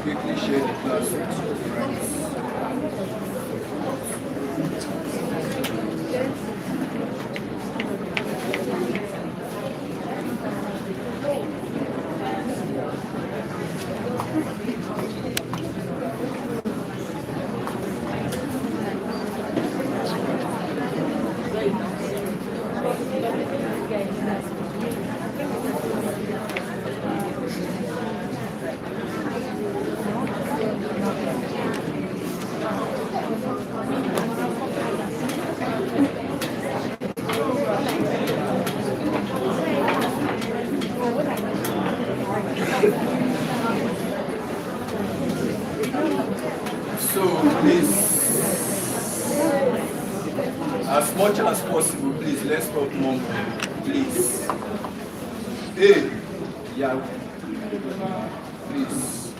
quickly share the class with your friends. So please, as much as possible, please, let's talk more, please. Hey, yeah, please.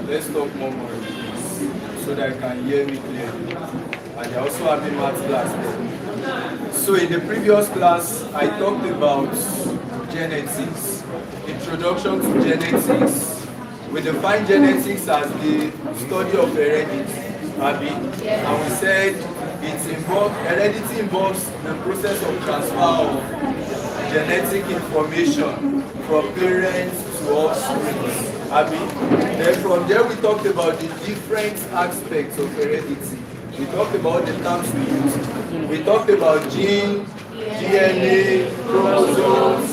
Let's talk more, please, so that I can hear me clearly. And I also have a math class there. So in the previous class, I talked about genetics, introduction to genetics. We define genetics as the study of heredity, and we said heredity involves the process of transfer of genetic information from parents to offspring. Then from there we talked about the different aspects of heredity. We talked about the terms we used. We talked about gene, DNA, chromosomes,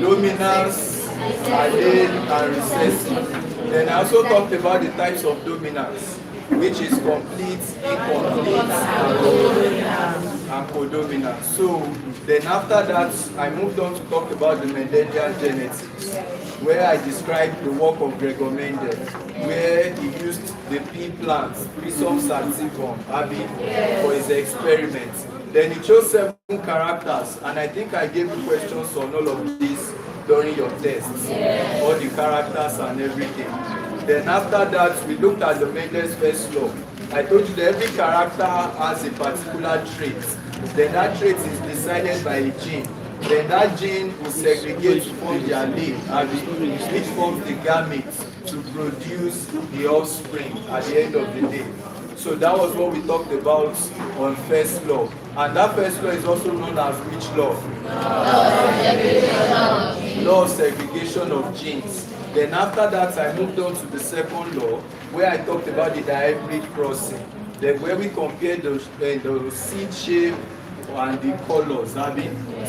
dominance, allele, and recessive. Then I also talked about the types of dominance, which is complete, incomplete, and codominant. So then after that, I moved on to talk about the Mendelian genetics, where I described the work of Gregor Mendel, where he used the pea plant, Rhizome sativum, for his experiments. Then he chose 7 characters, and I think I gave you questions on all of these during your tests, all the characters and everything. Then after that, we looked at the Mendel's first law. I told you that every character has a particular trait. Then that trait is decided by a gene. Then that gene will segregate to form the allele, which forms the gamete to produce the offspring at the end of the day. So that was what we talked about on first law. And that first law is also known as which law? Law of segregation of genes. Then after that, I moved on to the second law, where I talked about the dihybrid crossing. Then where we compared the seed shape and the colors.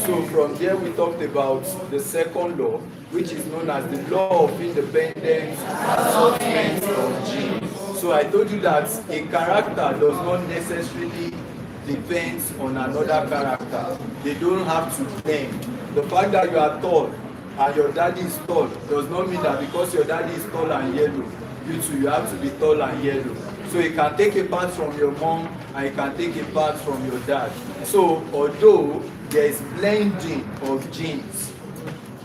So from there we talked about the second law, which is known as the law of independent assortment of genes. So I told you that a character does not necessarily depend on another character. They don't have to blend. The fact that you are tall and your daddy is tall does not mean that because your daddy is tall and yellow, you too, you have to be tall and yellow. So you can take a part from your mom and you can take a part from your dad. So although there is blending of genes,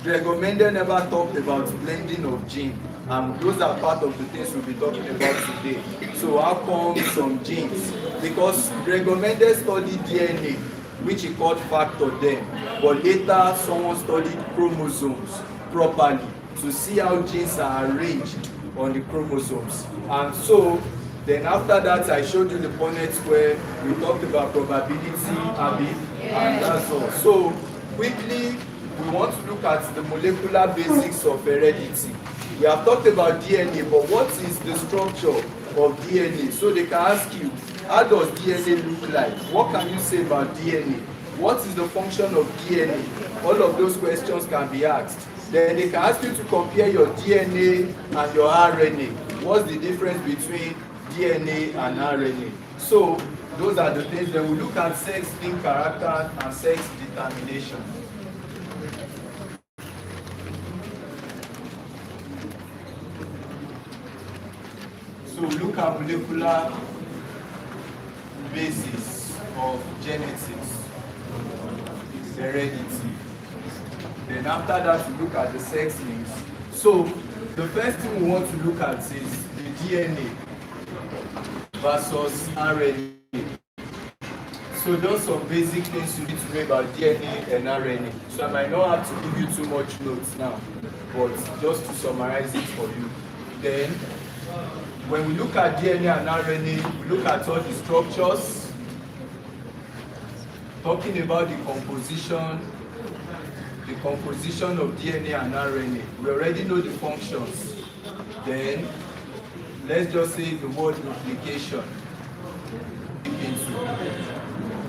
Gregor Mendel never talked about blending of genes, and those are part of the things we'll be talking about today. So how come some genes? Because Gregor Mendel studied DNA, which he called factor then, but later someone studied chromosomes properly to see how genes are arranged on the chromosomes. And so then after that, I showed you the Punnett square. We talked about probability, and that's all. So quickly, we want to look at the molecular basics of heredity. We have talked about DNA, but what is the structure of DNA? So they can ask you, how does DNA look like? What can you say about DNA? What is the function of DNA? All of those questions can be asked. Then they can ask you to compare your DNA and your RNA. What's the difference between DNA and RNA? So those are the things. Then we look at sex-linked character and sex determination. So look at molecular basis of genetics, heredity. Then after that, we look at the sex links. So the first thing we want to look at is the DNA versus RNA. So just some basic things you need to know about DNA and RNA. So I might not have to give you too much notes now, but just to summarize it for you. Then, when we look at DNA and RNA, we look at all the structures, talking about the composition of DNA and RNA. We already know the functions. Then, let's just say the word duplication.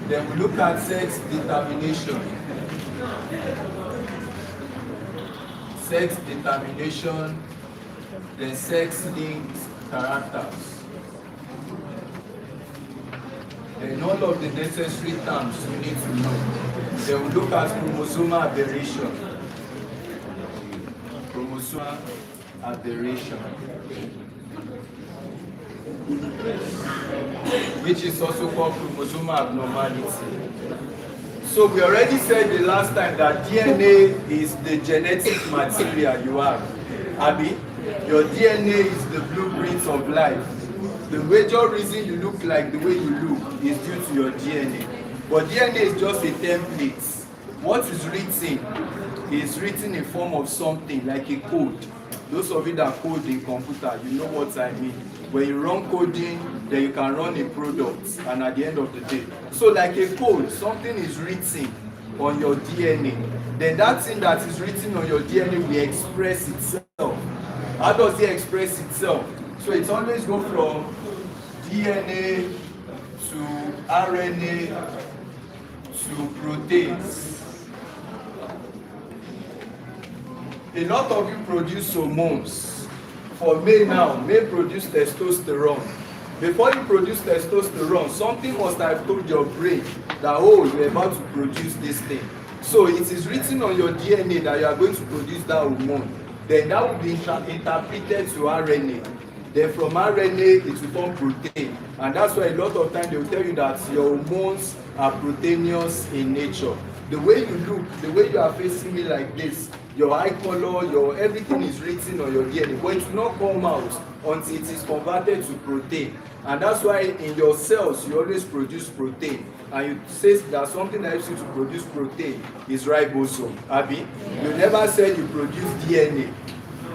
Then we look at sex determination. Then sex-linked characters. And all of the necessary terms we need to know. Then we look at chromosomal aberration. Which is also called chromosomal abnormality. So we already said the last time that DNA is the genetic material you have. Abby, your DNA is the blueprint of life. The major reason you look like the way you look is due to your DNA. But DNA is just a template. What is written in form of something like a code. Those of you that code in computer, you know what I mean. When you run coding, then you can run a product, and at the end of the day. So like a code, something is written on your DNA. Then that thing that is written on your DNA will express itself. How does it express itself? So it's always go from DNA to RNA to proteins. A lot of you produce hormones. For male produce testosterone. Before you produce testosterone, something must have told your brain that, oh, you're about to produce this thing. So it is written on your DNA that you are going to produce that hormone. Then that will be interpreted to RNA. Then from RNA, it will form protein. And that's why a lot of times they will tell you that your hormones are proteinous in nature. The way you look, the way you are facing me like this, your eye color, your everything is written on your DNA, but it will not come out until it is converted to protein. And that's why in your cells you always produce protein. And you say that something that helps you to produce protein is ribosome. Abi, you never said you produce DNA.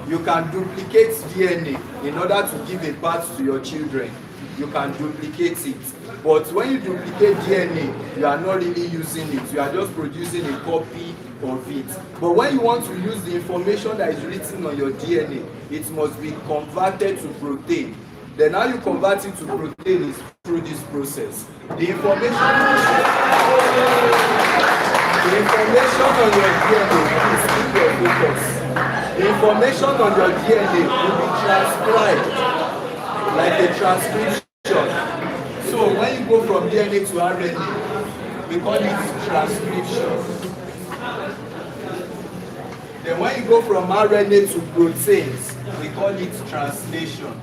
You can duplicate DNA in order to give a birth to your children. You can duplicate it. But when you duplicate DNA, you are not really using it. You are just producing a copy of it. But when you want to use the information that is written on your DNA, it must be converted to protein. Then how you convert it to protein is through this process. The information on your DNA, please keep your focus. The information on your DNA will be transcribed like a transcription. So when you go from DNA to RNA, we call it transcription. Then when you go from RNA to proteins, we call it translation.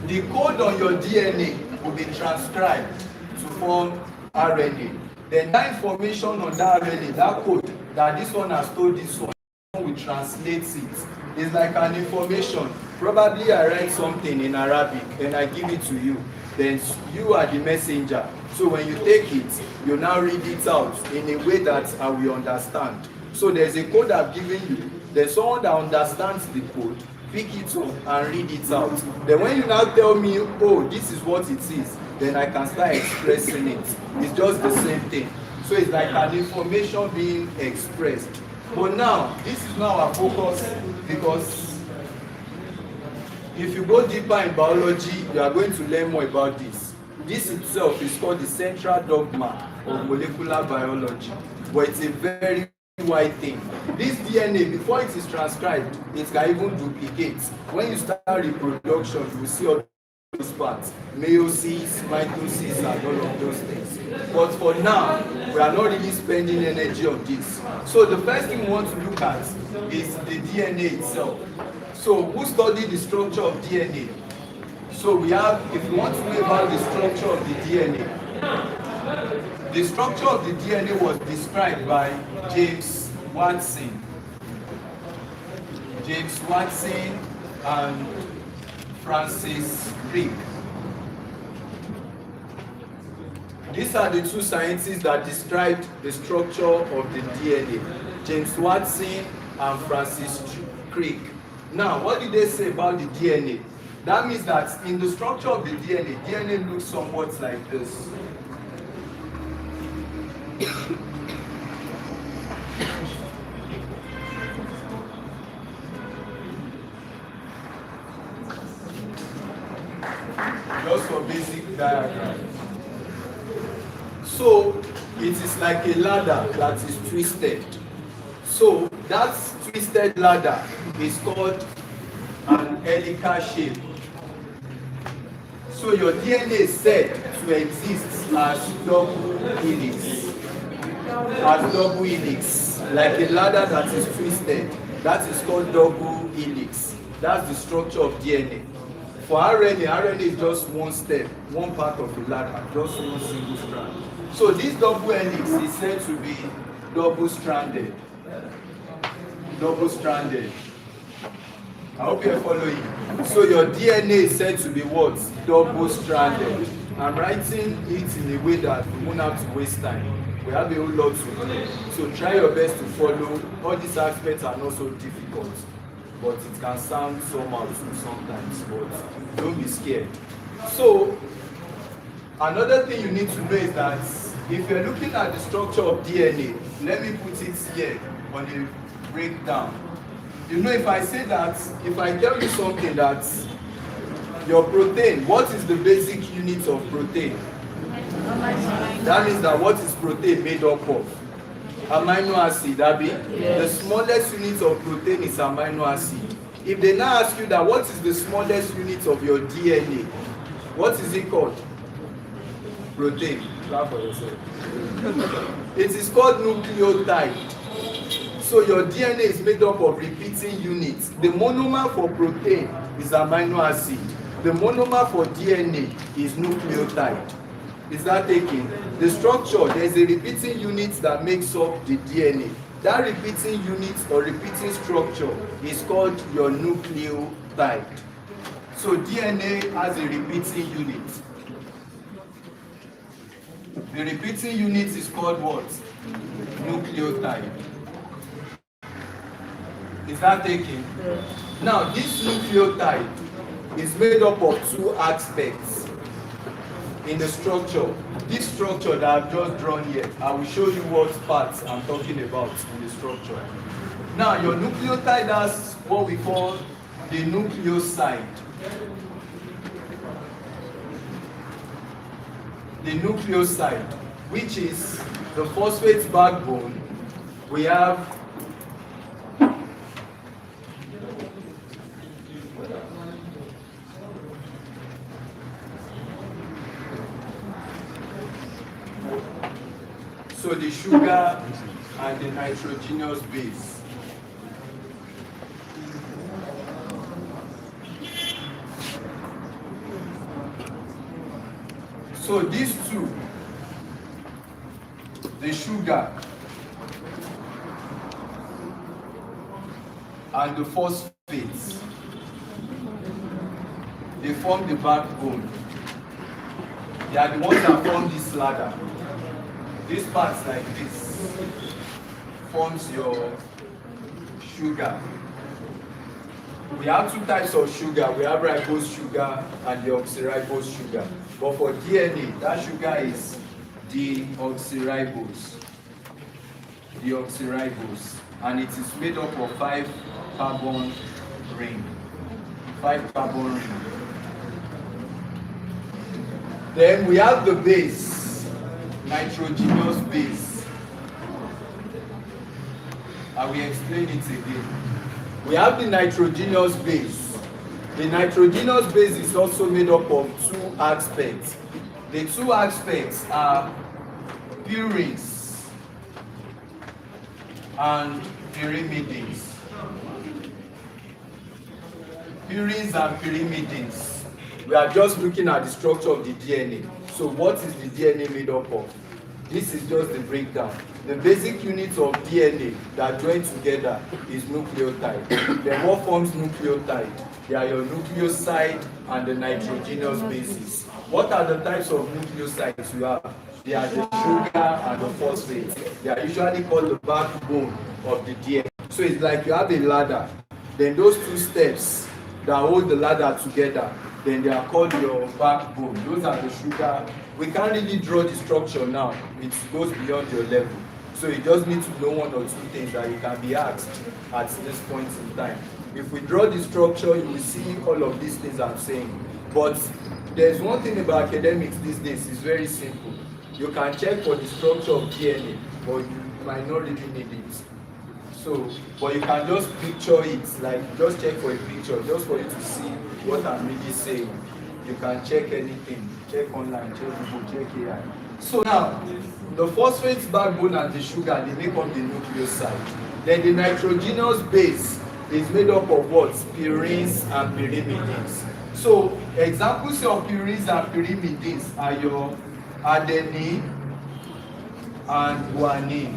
The code on your DNA will be transcribed to form RNA. Then that information on that RNA, that code, that this one has told this one, we translate it. It's like an information. Probably I write something in Arabic and I give it to you. Then you are the messenger. So when you take it, you now read it out in a way that I will understand. So there's a code I've given you. There's someone that understands the code, pick it up and read it out. Then when you now tell me, oh, this is what it is, then I can start expressing it. It's just the same thing. So it's like an information being expressed. But now, this is now our focus, because if you go deeper in biology, you are going to learn more about this. This itself is called the central dogma of molecular biology, but it's a very wide thing. This DNA, before it is transcribed, it can even duplicate. When you start reproduction, you will see all those parts, meiosis, mitosis, and all of those things. But for now, we are not really spending energy on this. So the first thing we want to look at is the DNA itself. So who studied the structure of DNA? So we have, if you want to know about the structure of the DNA, the structure of the DNA was described by James Watson. James Watson and Francis Crick. These are the two scientists that described the structure of the DNA, James Watson and Francis Crick. Now, what did they say about the DNA? That means that in the structure of the DNA looks somewhat like this. Just for basic diagram. So it is like a ladder that is twisted. So that twisted ladder is called an helical shape. So your DNA is said to exist as double helix. As double helix. Like a ladder that is twisted. That is called double helix. That's the structure of DNA. For RNA is just one step, one part of the ladder, just one single strand. So this double helix is said to be double-stranded. Double-stranded. I hope you're following. So your DNA is said to be what? Double-stranded. I'm writing it in a way that we won't have to waste time. We have a whole lot to do. So try your best to follow. All these aspects are not so difficult, but it can sound somehow too sometimes, but don't be scared. So another thing you need to know is that if you're looking at the structure of DNA, let me put it here on a breakdown. You know, if I say that, if I tell you something that your protein, what is the basic unit of protein? That means that what is protein made up of? Amino acid, Abi? Yes. The smallest unit of protein is amino acid. If they now ask you that what is the smallest unit of your DNA, what is it called? Protein. Clap for yourself. It is called nucleotide. So your DNA is made up of repeating units. The monomer for protein is amino acid. The monomer for DNA is nucleotide. Is that taken? The structure, there is a repeating unit that makes up the DNA. That repeating unit or repeating structure is called your nucleotide. So DNA has a repeating unit. The repeating unit is called what? Nucleotide. Is that taken? Now, this nucleotide is made up of two aspects in the structure. This structure that I've just drawn here, I will show you what parts I'm talking about in the structure. Now, your nucleotide has what we call the nucleoside. The nucleoside, which is the phosphate backbone. We have so the sugar and the nitrogenous base. So these two, the sugar and the phosphates, they form the backbone. They are the ones that form this ladder. This part like this forms your sugar. We have two types of sugar. We have ribose sugar and deoxyribose sugar. But for DNA, that sugar is deoxyribose. Deoxyribose. And it is made up of 5 carbon ring. 5 carbon ring. Then we have the base, nitrogenous base. I will explain it again. We have the nitrogenous base. The nitrogenous base is also made up of 2 aspects. The 2 aspects are purines and pyrimidines. Purines and pyrimidines. We are just looking at the structure of the DNA. So what is the DNA made up of? This is just the breakdown. The basic units of DNA that join together is nucleotide. Then what forms nucleotide? They are your nucleoside and the nitrogenous bases. What are the types of nucleosides you have? They are the sugar and the phosphate. They are usually called the backbone of the DNA. So it's like you have a ladder. Then those two steps that hold the ladder together, then they are called your backbone. Those are the sugar. We can't really draw the structure now. It goes beyond your level. So you just need to know one or two things that you can be asked at this point in time. If we draw the structure, you will see all of these things I'm saying. But there's one thing about academics these days, it's very simple. You can check for the structure of DNA, but you might not really need it. So, but you can just picture it, like just check for a picture, just for you to see what I'm really saying. You can check anything, check online, check Google, check AI. So now, the phosphate backbone and the sugar, they make up the nucleoside. Then the nitrogenous base is made up of what? Purines and pyrimidines. So examples of purines and pyrimidines are your adenine and guanine.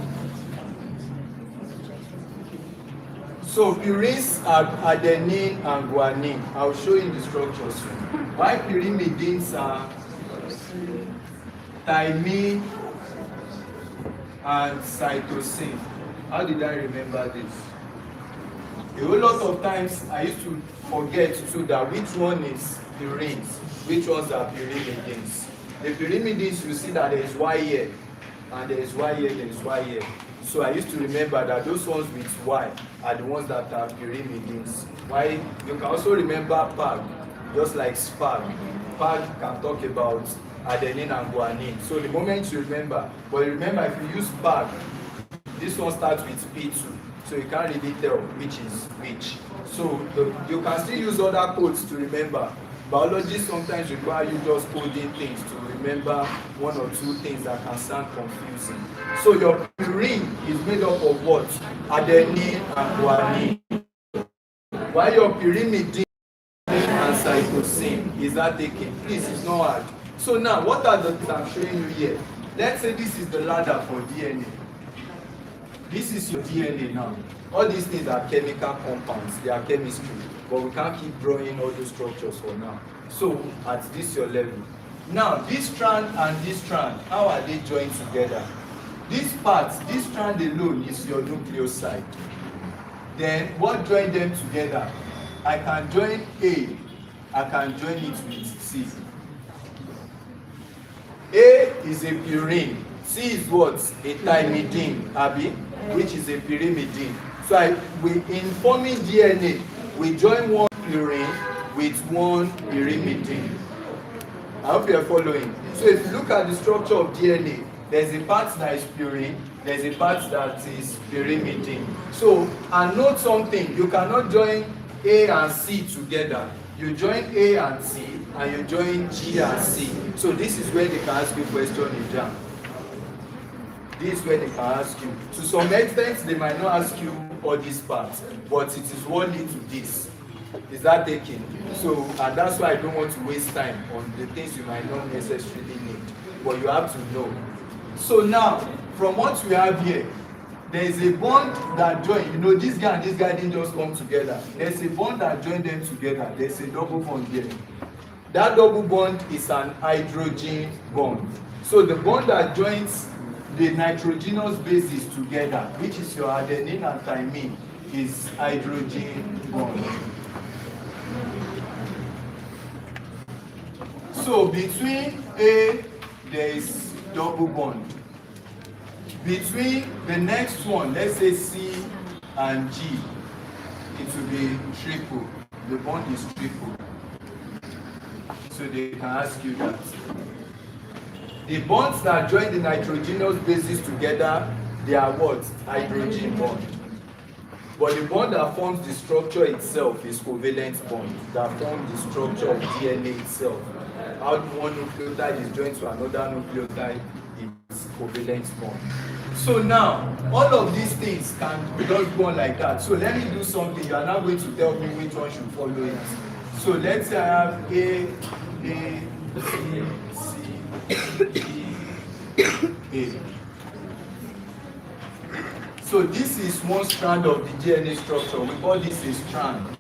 So purines are adenine and guanine. I'll show you the structures. Why pyrimidines are thymine and cytosine. How did I remember this? A whole lot of times I used to forget too that which one is purines, which ones are pyrimidines. The pyrimidines, you see that there is Y here, and there is Y here, there is Y here. So I used to remember that those ones with Y are the ones that are pyrimidines. Why? You can also remember PAG, just like SPAG. PAG can talk about adenine and guanine. So the moment you remember, but remember if you use PAG, this one starts with P2. So you can't really tell which is which. So you can still use other codes to remember. Biology sometimes require you just coding things to remember one or two things that can sound confusing. So your purine is made up of what? Adenine and guanine. While your pyrimidine and cytosine is that taken? Please, it's not hard. So now, what are the things I'm showing you here? Let's say this is the ladder for DNA. This is your DNA now. All these things are chemical compounds, they are chemistry, but we can't keep drawing all those structures for now. So at this your level. Now this strand and this strand, how are they joined together? This part, this strand alone is your nucleoside. Then what join them together? I can join A, I can join it with C. A is a purine, C is what? A thymidine, Abi, which is a pyrimidine. So in forming DNA, we join one purine with one pyrimidine. I hope you are following. So if you look at the structure of DNA, there's a part that is purine, there's a part that is pyrimidine. So, and note something, you cannot join A and C together. You join A and C, and you join G and C. So this is where they can ask you a question in jam. This is where they can ask you. To some extent, they might not ask you all these parts, but it is what leads to this. Is that taken? So, and that's why I don't want to waste time on the things you might not necessarily need, but you have to know. So now, from what we have here, there is a bond that join. You know, this guy and this guy didn't just come together. There's a bond that joined them together. There's a double bond here. That double bond is an hydrogen bond. So the bond that joins the nitrogenous bases together, which is your adenine and thymine, is hydrogen bond. So between A, there is double bond. Between the next one, let's say C and G, it will be triple. The bond is triple. So they can ask you that. The bonds that join the nitrogenous bases together, they are what? Hydrogen bond. But the bond that forms the structure itself is covalent bond, that forms the structure of DNA itself. How one nucleotide is joined to another nucleotide is covalent bond. So now, all of these things can be just born like that. So let me do something. You are now going to tell me which one should follow it. So let's say I have A, C, A. So this is one strand of the DNA structure. We call this a strand.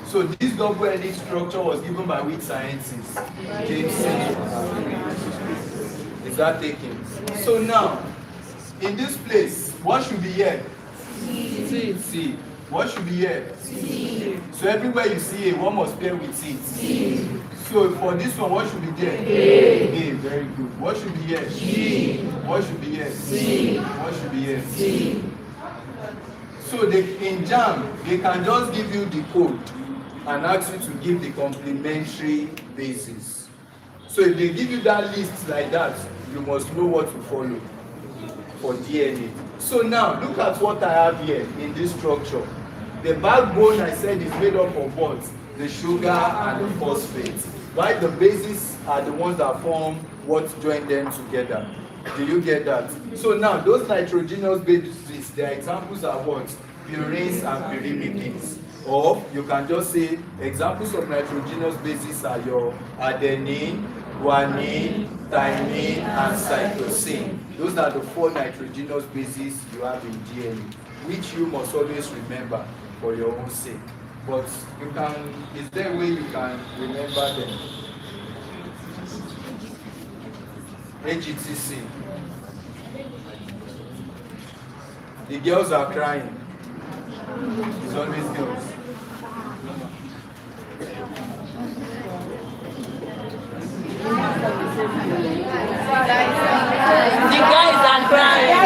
So this double helix structure was given by which scientists? James. Is that taken? So now, in this place, what should be here? C. What should be here? C. So everywhere you see A, one must pair with C. So for this one, what should be there? A. Very good. What should be here? G. What should be here? C. What should be here? C. So in JAM, they can just give you the code and ask you to give the complementary basis. So if they give you that list like that, you must know what to follow for DNA. So now, look at what I have here in this structure. The backbone, I said, is made up of what? The sugar and the phosphate. While the bases are the ones that form what join them together. Do you get that? So now, those nitrogenous bases, their examples are what? Purines and pyrimidines. Or you can just say examples of nitrogenous bases are your adenine, guanine, thymine, and cytosine. Those are the 4 nitrogenous bases you have in DNA, which you must always remember for your own sake. But you can, is there a way you can remember them? AGTC. The girls are crying. It's always girls. The guys are crying.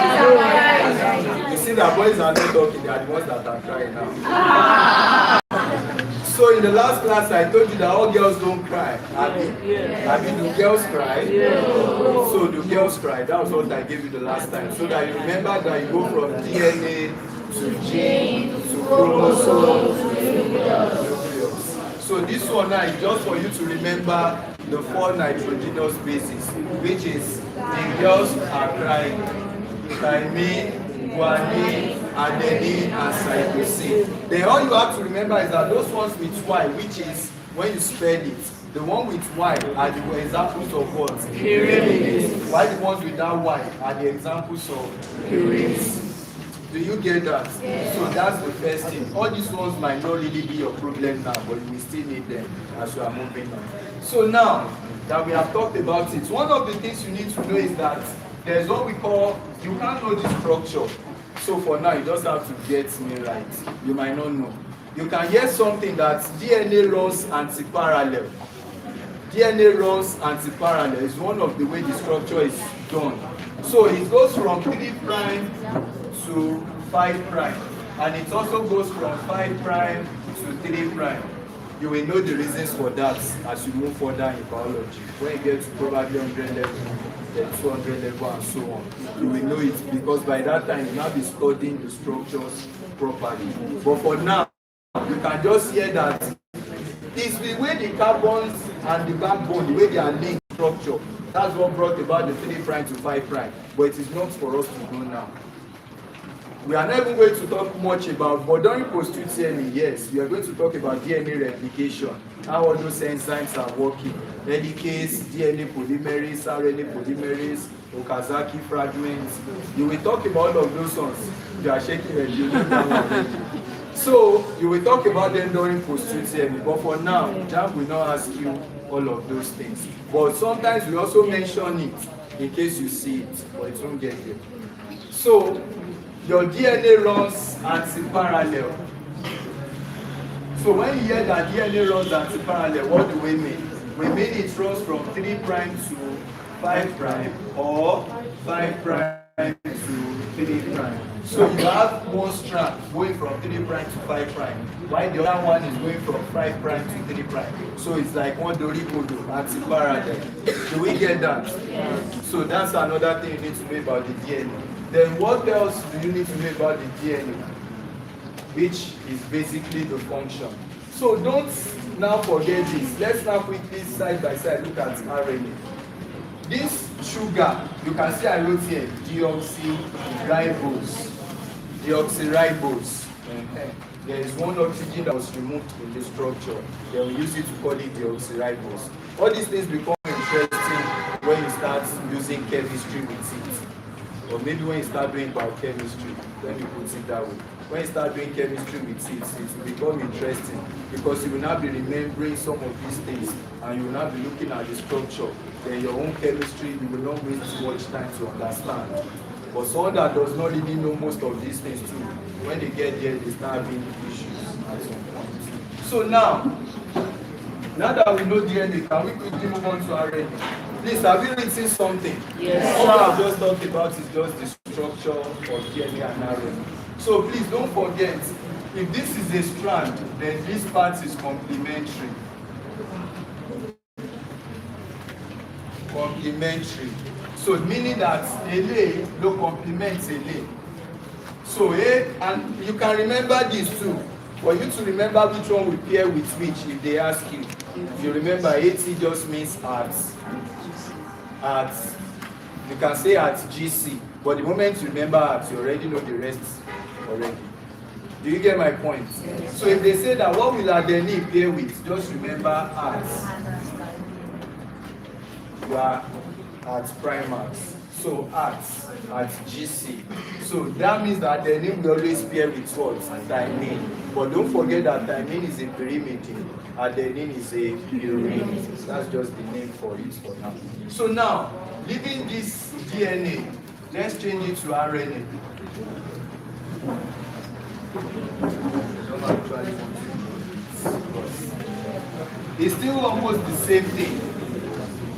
You see that boys are not talking, they are the ones that are crying now. So in the last class I told you that all girls don't cry. I mean, do girls cry? So do girls cry? That was what I gave you the last time. So that you remember that you go from DNA to gene to chromosome to nucleus. So this one now is just for you to remember the 4 nitrogenous bases, which is the girls are crying, thymine, guanine, adenine, and cytosine. Then all you have to remember is that those ones with Y, which is when you spell it, the one with Y are the examples of what? Purines. While the ones without Y are the examples of purines. Do you get that? Yeah. So that's the first thing. All these ones might not really be your problem now, but you will still need them as you are moving on. So now that we have talked about it, one of the things you need to know is that there's what we call, you can't know the structure. So for now, you just have to get me right. You might not know. You can hear something that DNA runs anti-parallel. DNA runs anti-parallel is one of the way the structure is done. So it goes from 3' to 5', and it also goes from 5' to 3'. You will know the reasons for that as you move further in biology. When you get to probably 100 level, then 200 level, and so on, you will know it because by that time you will now be studying the structures properly. But for now, you can just hear that it's the way the carbons and the backbone, the way they are linked structure. That's what brought about the 3' to 5'. But it is not for us to know now. We are not even going to talk much about, but during post-UTME, yes, we are going to talk about DNA replication, how all those enzymes are working, helicase, DNA polymerase, RNA polymerase, Okazaki fragments. You will talk about all of those ones. You are shaking your head. So, you will talk about them during post-UTME, but for now, JAM will not ask you all of those things. But sometimes we also mention it in case you see it, but it won't get there. So, your DNA runs anti-parallel. So when you hear that DNA runs anti-parallel, what do we mean? We mean it runs from 3' to 5' or 5' to 3'. So you have one strand going from 3' to 5', while the other one is going from 5' to 3'. So it's like one Dorikodo, anti-parallel. Do we get that? Yes. So that's another thing you need to know about the DNA. Then what else do you need to know about the DNA? Which is basically the function. So don't now forget this. Let's now quickly side by side look at RNA. This sugar, you can see I wrote here, deoxyribose. Deoxyribose. There is one oxygen that was removed in the structure. Then we use it to call it deoxyribose. All these things become interesting when you start using chemistry with it. Or maybe when you start doing biochemistry, let me put it that way. When you start doing chemistry with it, it will become interesting because you will not be remembering some of these things and you will not be looking at the structure. Then your own chemistry, you will not waste much time to understand. But someone that does not really know most of these things too, when they get there, they start having issues at some point. So now that we know DNA, can we quickly move on to RNA? Please, have you written something? Yes. All I've just talked about is just the structure of DNA and RNA. So please don't forget, if this is a strand, then this part is complementary. Complementary. So meaning that LA no complements LA. So A, and you can remember this too. For you to remember which one will pair with which, if they ask you. If you remember, AT just means at, you can say at GC, but the moment you remember at, you already know the rest already. Do you get my point? Yes. So if they say that what will adenine pair with, just remember at. You are at primax. So at GC. So that means that adenine will always pair with what? Thymine. But don't forget that thymine is a pyrimidine. Adenine is a pyrimidine. That's just the name for it for now. So now, leaving this DNA, let's change it to RNA. It's still almost the same thing.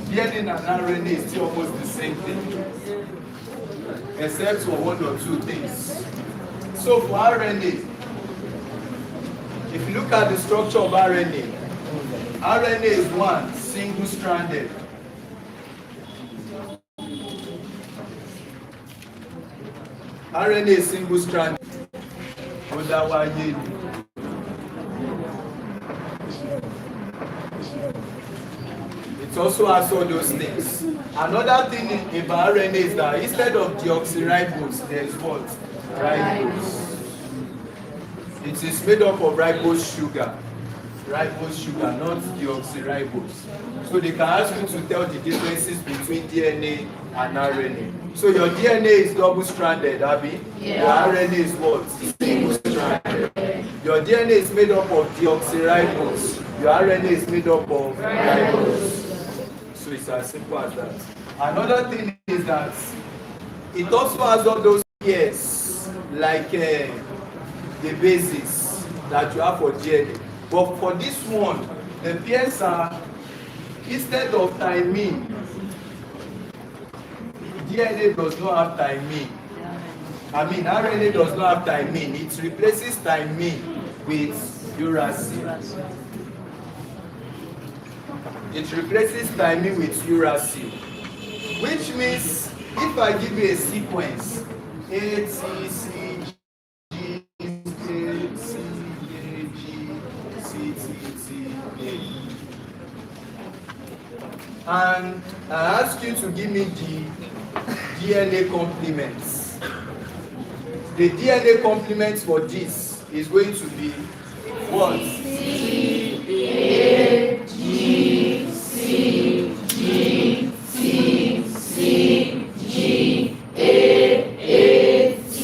DNA and RNA is still almost the same thing, except for one or two things. So for RNA, if you look at the structure of RNA, RNA is one single-stranded. RNA is single-stranded. It also has all those things. Another thing about RNA is that instead of deoxyribose, there is what? Ribose. It is made up of ribose sugar. Ribose sugar, not deoxyribose. So they can ask you to tell the differences between DNA and RNA. So your DNA is double-stranded, Abby. Yeah. Your RNA is what? Single-stranded. Your DNA is made up of deoxyribose. Your RNA is made up of ribose. So it's as simple as that. Another thing is that it also has all those pairs, like the bases that you have for DNA. But for this one, the pairs are, instead of thymine, DNA does not have thymine. RNA does not have thymine. It replaces thymine with uracil. It replaces thymine with uracil. Which means, if I give you a sequence, A, T, C, G, A, C, A, G, C, T, T, A. And I ask you to give me the DNA complements. The DNA complements for this is going to be what? C, A, G, C, G, C, C, G, A, T.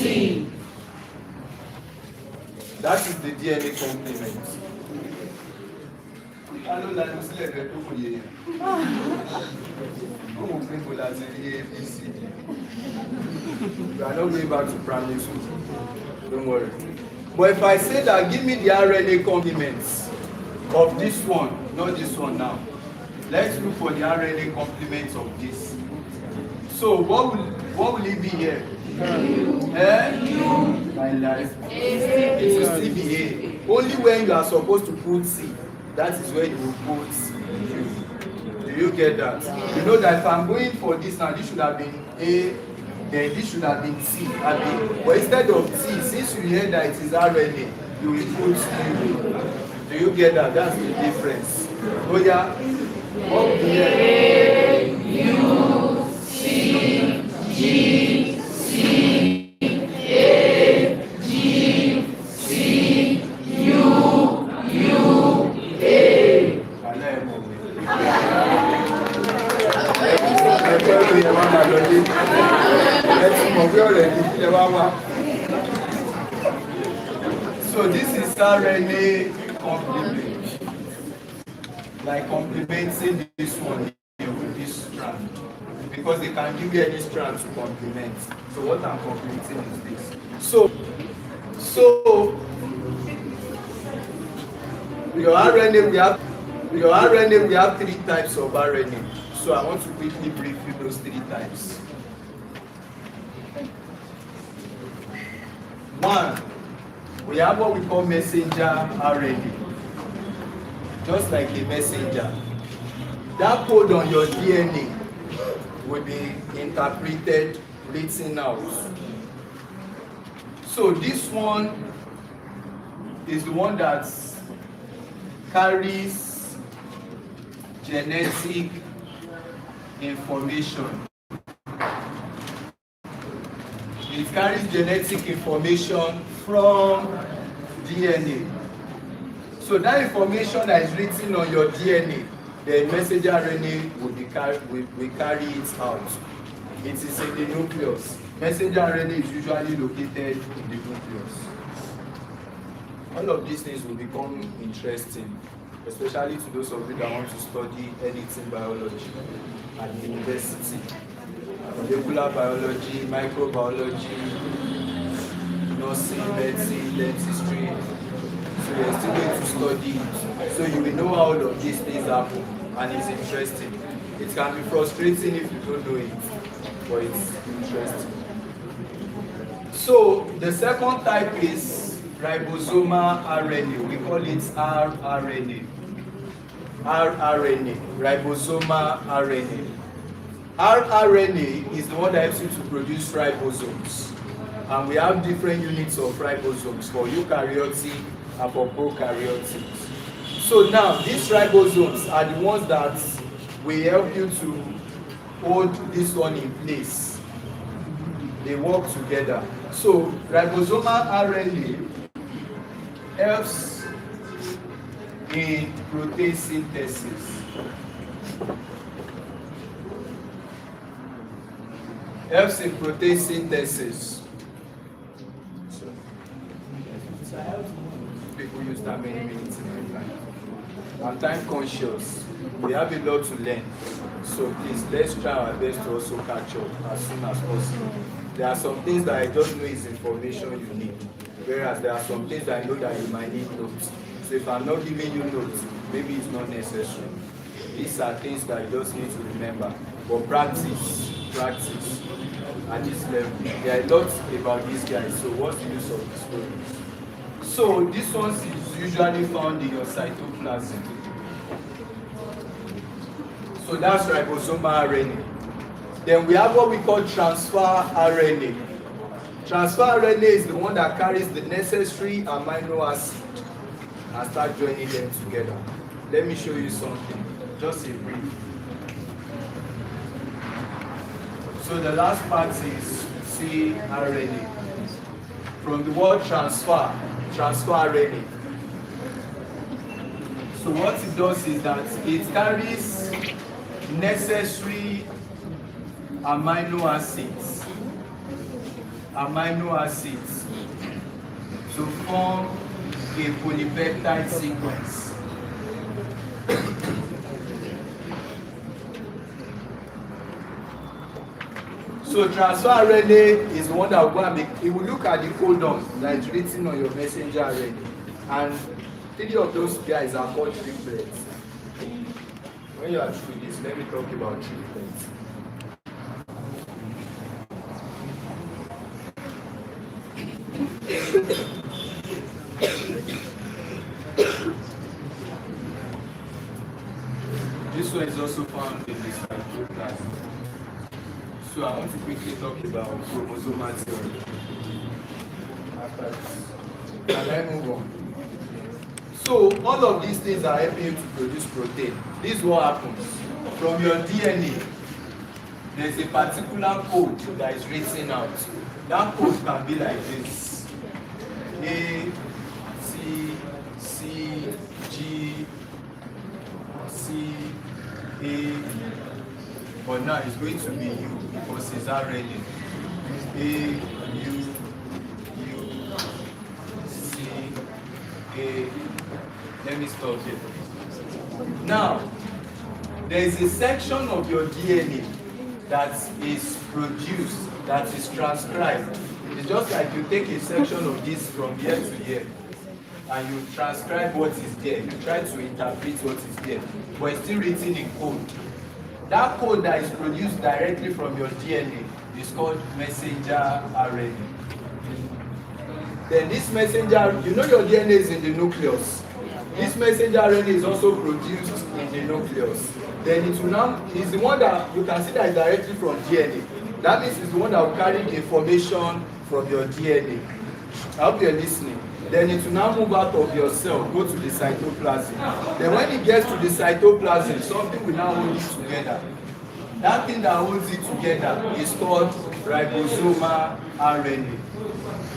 That is the DNA complement. We are not going back to primary school. Don't worry. But if I say that, give me the RNA complements of this one, not this one now. Let's look for the RNA complements of this. So what will it be here? My life. It will still be A. Only when you are supposed to put C, that is where you will put U. Do you get that? You know that if I'm going for this now, this should have been A, then this should have been T. But instead of T, since you hear that it is RNA, you will put U. Do you get that? That's the difference. Oh yeah? Up here. A, U, C, G, C, A, G, C, U, A. Let's So this is RNA complement, like complementing this one here with this strand, because they can give you any strand to complement. So what I'm complementing is this. So your RNA we have 3 types of RNA. So I want to quickly brief you those 3 types. 1, we have what we call messenger RNA, just like a messenger. That code on your DNA will be interpreted, written out. So this one is the one that carries genetic information. It carries genetic information from DNA. So that information that is written on your DNA, the messenger RNA will carry it out. It is in the nucleus. Messenger RNA is usually located in the nucleus. All of these things will become interesting, especially to those of you that want to study anything biology at the university. Molecular biology, microbiology, nursing, medicine, dentistry. So you're still going to study it. So you will know how all of these things happen, and it's interesting. It can be frustrating if you don't know it, but it's interesting. So the second type is ribosomal RNA. We call it rRNA. rRNA, ribosomal RNA. rRNA is the one that helps you to produce ribosomes. And we have different units of ribosomes for eukaryotic and for prokaryotic. So now, these ribosomes are the ones that will help you to hold this one in place. They work together. So ribosomal RNA helps in protein synthesis. Helps in protein synthesis. People use that many minutes in my life. I'm time conscious. We have a lot to learn. So please, let's try our best to also catch up as soon as possible. There are some things that I don't know is information you need, whereas there are some things that I know that you might need notes. So if I'm not giving you notes, maybe it's not necessary. These are things that you just need to remember. But practice at this level. There are a lot about these guys, so what's the use of these programs? So this one is usually found in your cytoplasm. So that's ribosomal RNA. Then we have what we call transfer RNA. Transfer RNA is the one that carries the necessary amino acid and start joining them together. Let me show you something, just a brief. So the last part is cRNA. From the word transfer RNA. So what it does is that it carries necessary amino acids to form a polypeptide sequence. So transfer RNA is the one that will go and make, it will look at the codon that is written on your messenger RNA. And 3 of those guys are called triplets. When you are through this, let me talk about triplets. This one is also found in the cytoplasm. So I want to quickly talk about chromosomal theory. After this, can I move on? So all of these things are helping you to produce protein. This is what happens. From your DNA, there's a particular code that is written out. That code can be like this: A, C, G, C, A. But now it's going to be U because it's RNA. A. Let me stop here. Now, there is a section of your DNA that is produced, that is transcribed. It's just like you take a section of this from here to here, and you transcribe what is there. You try to interpret what is there, but it's still written in code. That code that is produced directly from your DNA is called messenger RNA. Then this messenger, you know your DNA is in the nucleus. This messenger RNA is also produced in the nucleus. Then it will now, is the one that you can see that is directly from DNA. That means it's the one that will carry the information from your DNA. I hope you're listening. Then it will now move out of your cell, go to the cytoplasm. Then when it gets to the cytoplasm, something will now hold it together. That thing that holds it together is called ribosomal RNA.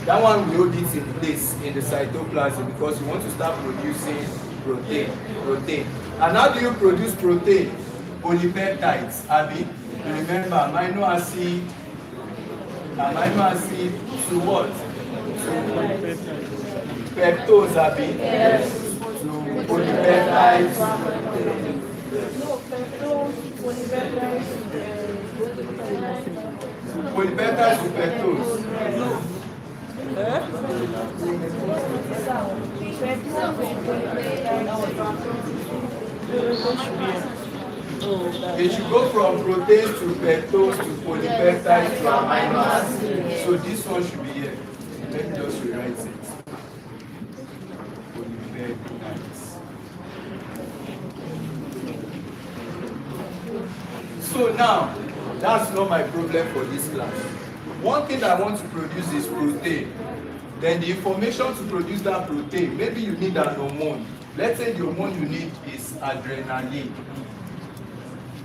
That one will hold it in place in the cytoplasm because you want to start producing protein. And how do you produce protein? Polypeptides, Abi. You remember amino acid to what? To peptose, Abi. Yes. To polypeptides. No, peptose, polypeptides. Polypeptides to peptose. No. It should go from proteins to peptose to polypeptides to amino acids. So this one should be here. Let me just rewrite it. Polypeptides. So now, that's not my problem for this class. One thing I want to produce is protein. Then the information to produce that protein, maybe you need an hormone. Let's say the hormone you need is adrenaline.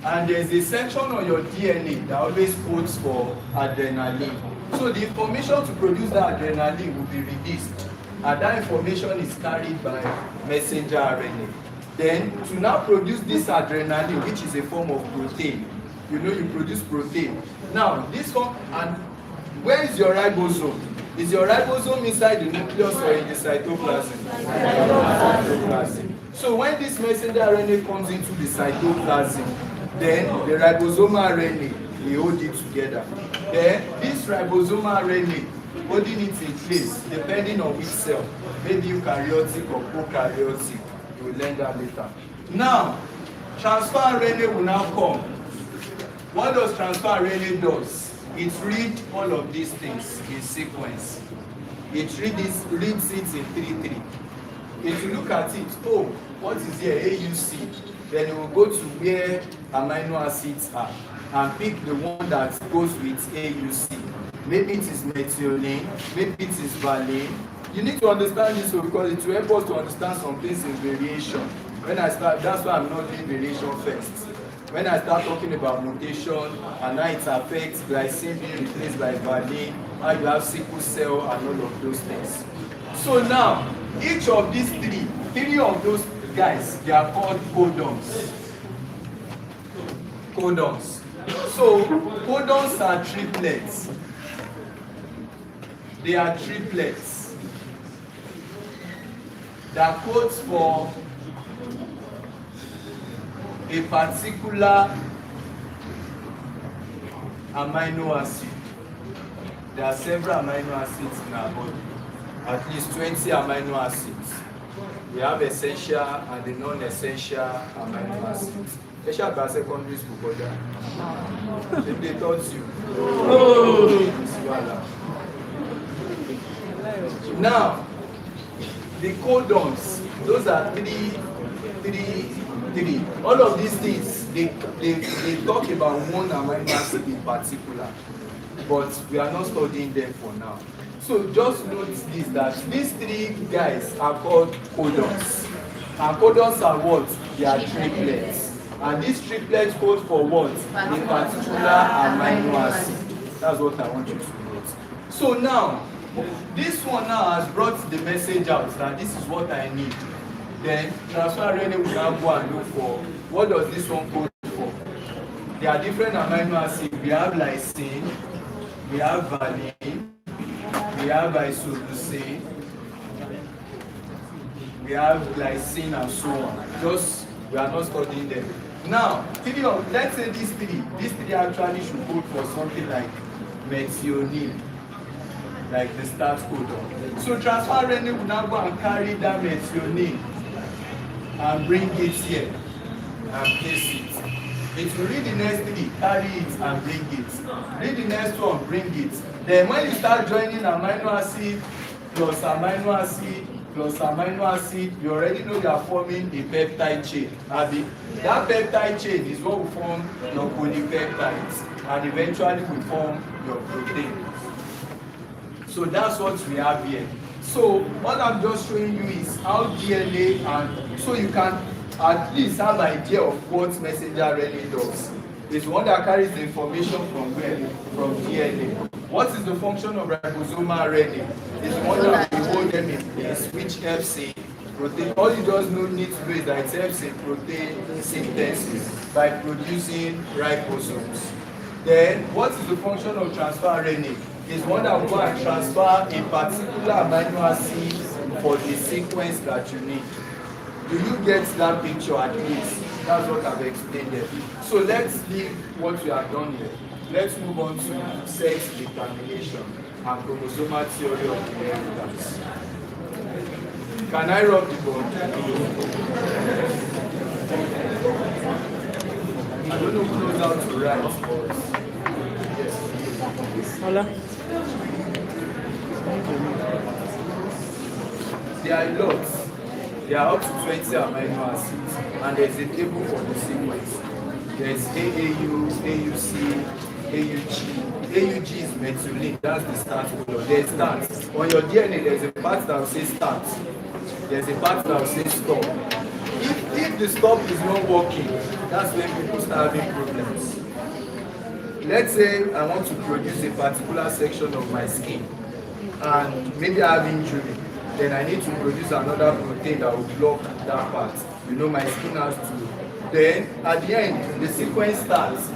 And there's a section on your DNA that always codes for adrenaline. So the information to produce that adrenaline will be released. And that information is carried by messenger RNA. Then to now produce this adrenaline, which is a form of protein, you know you produce protein. Now this one, and where is your ribosome? Is your ribosome inside the nucleus or in the cytoplasm? Cytoplasm. So when this messenger RNA comes into the cytoplasm, then the ribosomal RNA will hold it together. Then this ribosomal RNA holding it in place, depending on which cell, maybe eukaryotic or prokaryotic. You will learn that later. Now, transfer RNA will now come. What does transfer RNA do? It reads all of these things in sequence. It reads it in 3-3. If you look at it, oh, what is here? AUC. Then it will go to where amino acids are and pick the one that goes with AUC. Maybe it is methionine, maybe it is valine. You need to understand this because it will help us to understand some things in variation. When I start, that's why I'm not doing variation first. When I start talking about mutation and how it affects glycine being replaced by valine, how you have sickle cell and all of those things. So now, each of these three of those guys, they are called codons. Codons. So codons are triplets. They are triplets that codes for a particular amino acid. There are several amino acids in our body, at least 20 amino acids. We have essential and the non-essential amino acids. Essential by secondary school, brother. If they taught you. Now, the codons, those are three. All of these things, they talk about one amino acid in particular, but we are not studying them for now. So just note this, that these three guys are called codons. And codons are what? They are triplets. And these triplets code for what? A particular amino acid. That's what I want you to note. So now, this one now has brought the message out that this is what I need. Then transfer RNA will now go and look for what does this one code for. There are different amino acids. We have lysine, we have valine, we have isoleucine, we have glycine and so on. Just, we are not studying them. Now, let's say these three actually should code for something like methionine, like the start codon. So transfer RNA will now go and carry that methionine and bring it here and place it. It will read the next three, carry it and bring it. Read the next one, bring it. Then when you start joining amino acid plus amino acid plus amino acid, you already know you are forming a peptide chain. Abi? That peptide chain is what will form your polypeptides and eventually will form your protein. So that's what we have here. So what I'm just showing you is how DNA, and so you can at least have an idea of what messenger RNA does. It's one that carries the information from where? From DNA. What is the function of ribosomal RNA? It's the one that will hold them in place, which helps in protein. All you just need to do is that it helps in protein synthesis by producing ribosomes. Then, what is the function of transfer RNA? It's one that will go and transfer a particular amino acid for the sequence that you need. Do you get that picture at least? That's what I've explained there. So let's leave what we have done here. Let's move on to sex determination and chromosomal theory of inheritance. Can I rub the board? I don't know who knows how to write, but yes. Hola. There are lots. There are up to 20 amino acids, and there's a table for the sequence. There's AAU, AUC, AUG. AUG is methylene, that's the start codon. There's start. On your DNA, there's a part that will say start. There's a part that will say stop. If the stop is not working, that's when people start having problems. Let's say I want to produce a particular section of my skin, and maybe I have injury. Then I need to produce another protein that will block that part. You know, my skin has to. Then at the end, the sequence starts.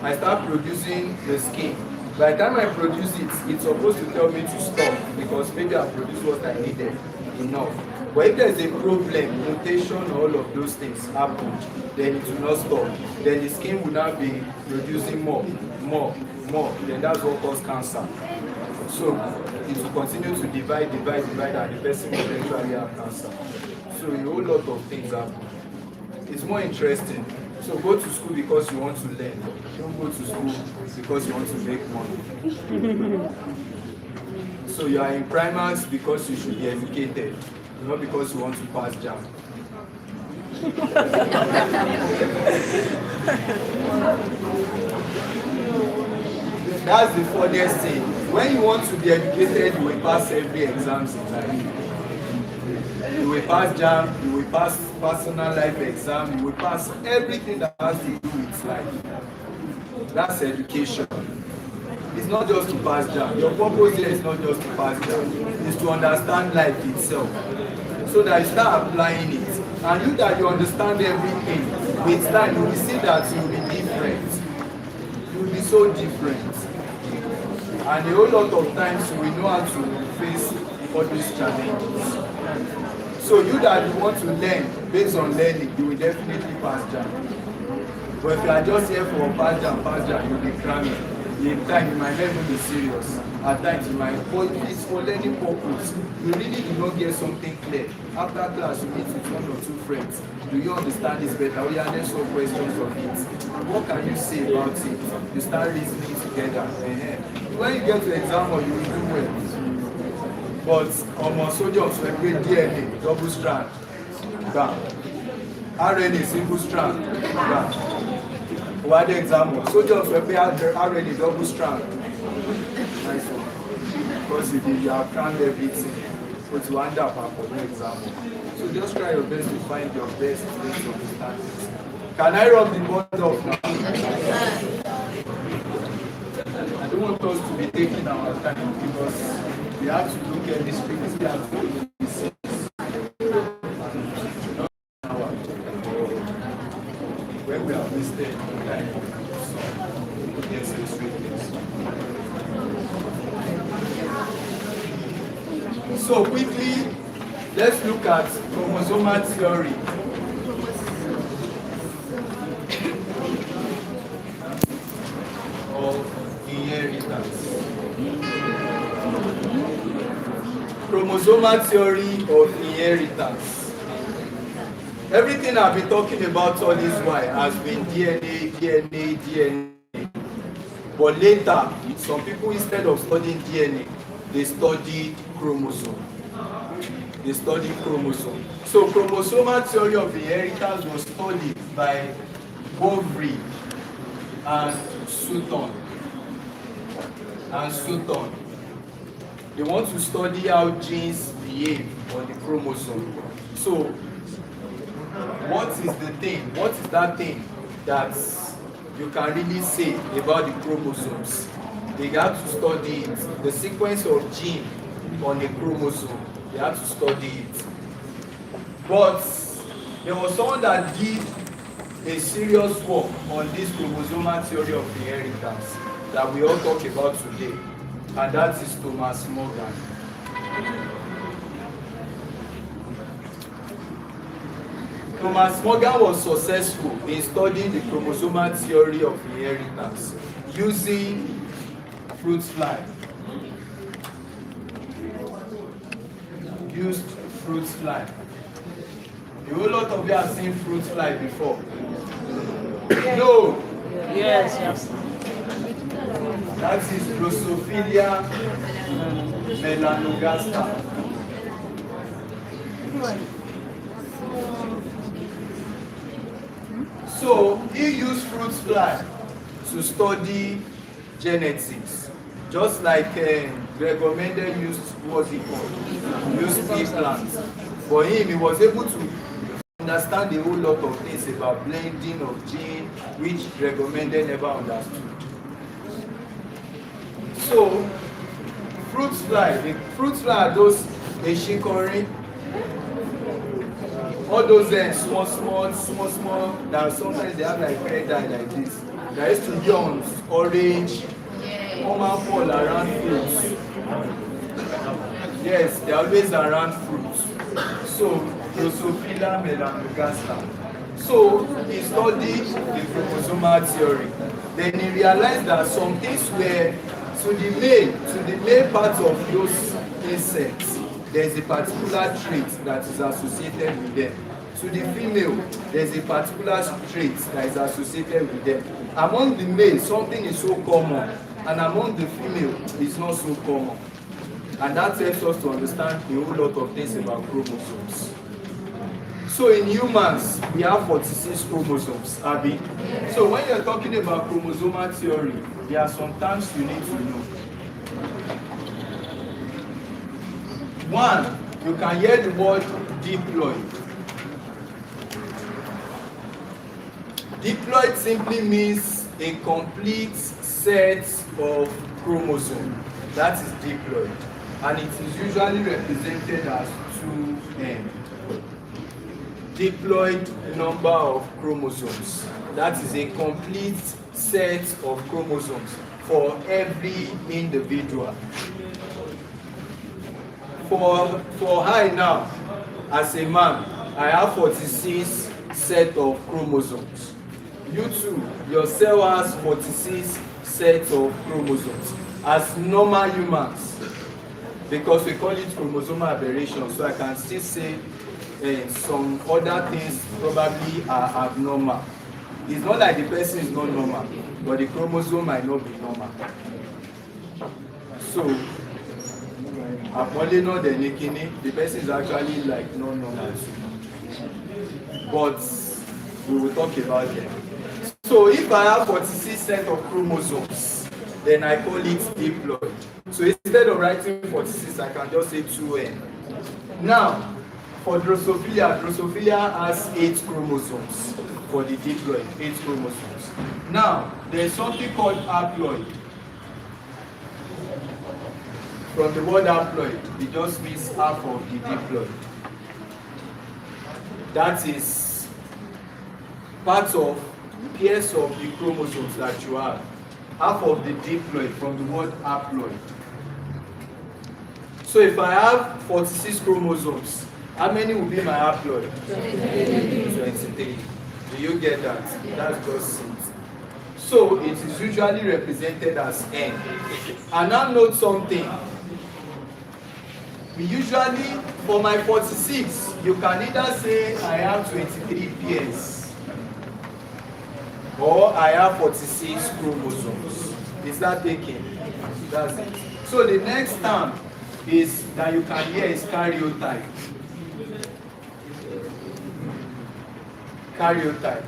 I start producing the skin. By the time I produce it, it's supposed to tell me to stop because maybe I produced what I needed enough. But if there's a problem, mutation, all of those things happen, then it will not stop. Then the skin will now be producing more. Then that's what causes cancer. So it will continue to divide, and the person will eventually have cancer. So a whole lot of things happen. It's more interesting. So go to school because you want to learn. Don't go to school because you want to make money. So you are in primaries because you should be educated, not because you want to pass jam. That's the funniest thing. When you want to be educated, you will pass every exam in life. You will pass jam, you will pass personal life exam, you will pass everything that has to do with life. That's education. It's not just to pass jam. Your purpose here is not just to pass jam. It's to understand life itself. So that you start applying it. And you that you understand everything, with time you will see that you will be different. You will be so different. And a whole lot of times we know how to face all these challenges. So you that you want to learn, based on learning, you will definitely pass jam. But if you are just here for pass jam, you'll be cramming. In time, you might not even be serious. At times, you might, but it's for learning purpose. You really do not get something clear. After class, you meet with one or two friends. Do you understand this better? We answer some questions of it. What can you say about it? You start reasoning together. When you get to exam, you will do well. But on soldiers, we create DNA, double strand. Bam. RNA, single strand. Bam. What the example? Soldiers will pay RNA, double strand. Nice one. Because you have crammed everything. But you end up for the example. So just try your best to find your best way to understand this. Can I rub the board off now? I don't want us to be taking our time because we have to look at this because we have to do this. When we have wasted time, so yes, it's So quickly, let's look at chromosomal theory. Of inheritance. Chromosomal theory of inheritance. Everything I've been talking about all this while has been DNA. But later, some people, instead of studying DNA, they study chromosome. So chromosomal theory of inheritance was studied by Bovary and Sutton. They want to study how genes behave on the chromosome. So, what is that thing that you can really say about the chromosomes? They have to study it. The sequence of gene on the chromosome, they have to study it. But there was someone that did a serious work on this chromosomal theory of inheritance that we all talk about today, and that is Thomas Morgan. Thomas Morgan was successful in studying the chromosomal theory of inheritance using fruit fly. Used fruit fly. A whole lot of you have seen fruit fly before. No. Yes. That is Drosophila melanogaster. So he used fruit fly to study genetics, just like Gregor Mendel used pea plants. For him, he was able to understand a whole lot of things about blending of gene, which Gregor Mendel never understood. So, fruit fly are those Eshikori, all those small, that sometimes they have like red dye like this. They used to be on orange, common fall around fruits. Yes, they are always around fruits. So, Drosophila melanogaster. So, he studied the chromosomal theory. Then he realized that some things were to the male part of those insects, there is a particular trait that is associated with them. To the female, there is a particular trait that is associated with them. Among the male, something is so common, and among the female, it's not so common. And that helps us to understand a whole lot of things about chromosomes. So in humans, we have 46 chromosomes, Abby. So when you're talking about chromosomal theory, there are some terms you need to know. One, you can hear the word diploid. Diploid simply means a complete set of chromosomes. That is diploid. And it is usually represented as 2n. Diploid number of chromosomes. That is a complete set of chromosomes for every individual. For I now, as a man, I have 46 set of chromosomes. You too, your cell has 46 sets of chromosomes. As normal humans, because we call it chromosomal aberration, so I can still say some other things probably are abnormal. It's not like the person is not normal, but the chromosome might not be normal. So, apparently not the person is actually like not normal too. But we will talk about them. So if I have 46 sets of chromosomes, then I call it diploid. So instead of writing 46, I can just say 2n. Now, for Drosophila has 8 chromosomes. For the diploid, 8 chromosomes. Now, there is something called haploid. From the word haploid, it just means half of the diploid. That is part of pairs of the chromosomes that you have. Half of the diploid from the word haploid. So if I have 46 chromosomes, how many will be my haploid? 23. Do you get that? That's just it. So it is usually represented as N. And now note something. We usually, for my 46, you can either say I have 23 pairs or I have 46 chromosomes. Is that taken? That's it. So the next term is that you can hear is karyotype. Karyotype.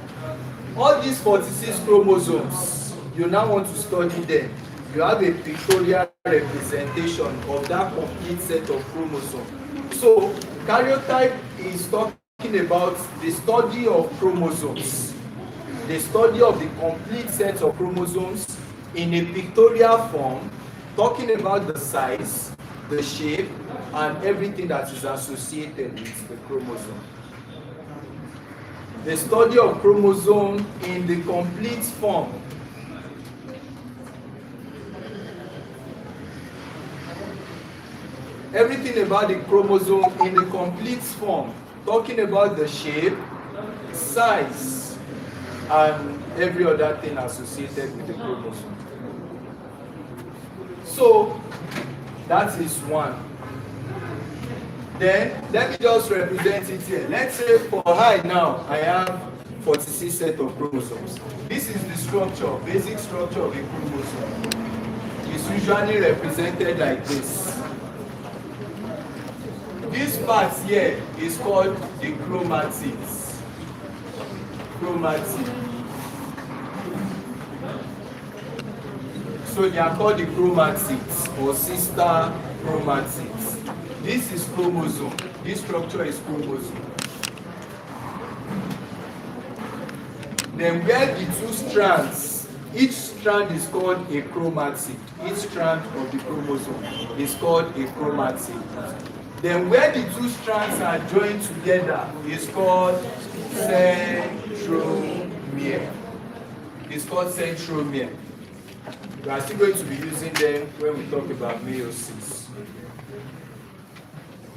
All these 46 chromosomes, you now want to study them. You have a pictorial representation of that complete set of chromosomes. So, karyotype is talking about the study of chromosomes, the study of the complete set of chromosomes in a pictorial form, talking about the size, the shape, and everything that is associated with the chromosome. The study of chromosome in the complete form. Everything about the chromosome in the complete form, talking about the shape, size, and every other thing associated with the chromosome. So, that is one. Then, let me just represent it here. Let's say for I now, I have 46 set of chromosomes. This is the structure, basic structure of a chromosome. It's usually represented like this. This part here is called the chromatids. Chromatid. So they are called the chromatids or sister chromatids. This is chromosome. This structure is chromosome. Then where the two strands, each strand is called a chromatid. Each strand of the chromosome is called a chromatid. Then where the two strands are joined together is called centromere. It's called centromere. We are still going to be using them when we talk about meiosis.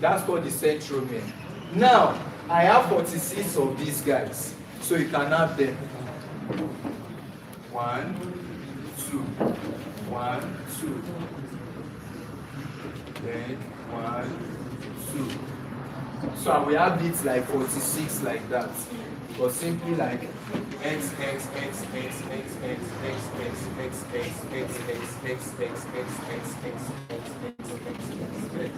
That's called the centromere. Now, I have 46 of these guys. So you can have them. 1, 2, 1, 2. Then 1, 2. So we have bits like 46 like that. Or simply like X, X, X, X, X, X, X, X, X, X, X, X, X, X, X, X.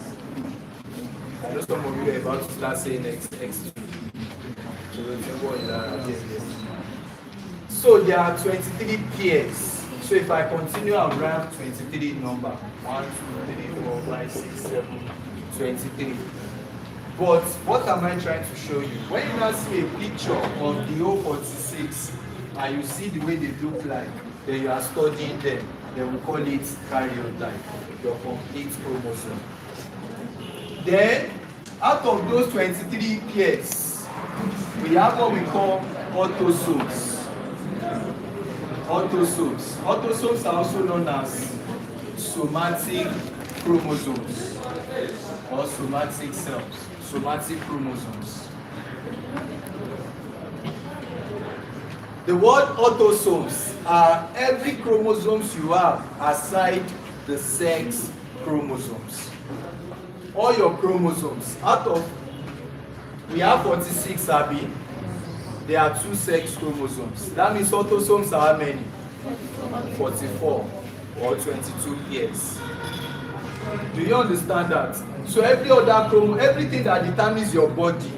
I know some of you are about to start saying X, X. So there are 23 pairs. So if I continue, I'll write 23 number. 1, 2, 3, 4, 5, 6, 7, 23. But what am I trying to show you? When you now see a picture of the whole 46 and you see the way they look like, then you are studying them. Then we call it karyotype, your complete chromosome. Then, out of those 23 pairs, we have what we call autosomes. Autosomes. Autosomes are also known as somatic chromosomes or somatic cells. Somatic chromosomes. The word autosomes are every chromosomes you have aside the sex chromosomes. All your chromosomes, out of, we have 46 Abi, there are 2 sex chromosomes. That means autosomes are how many? 44 or 22 pairs. Do you understand that? So every other chromosome, everything that determines your body,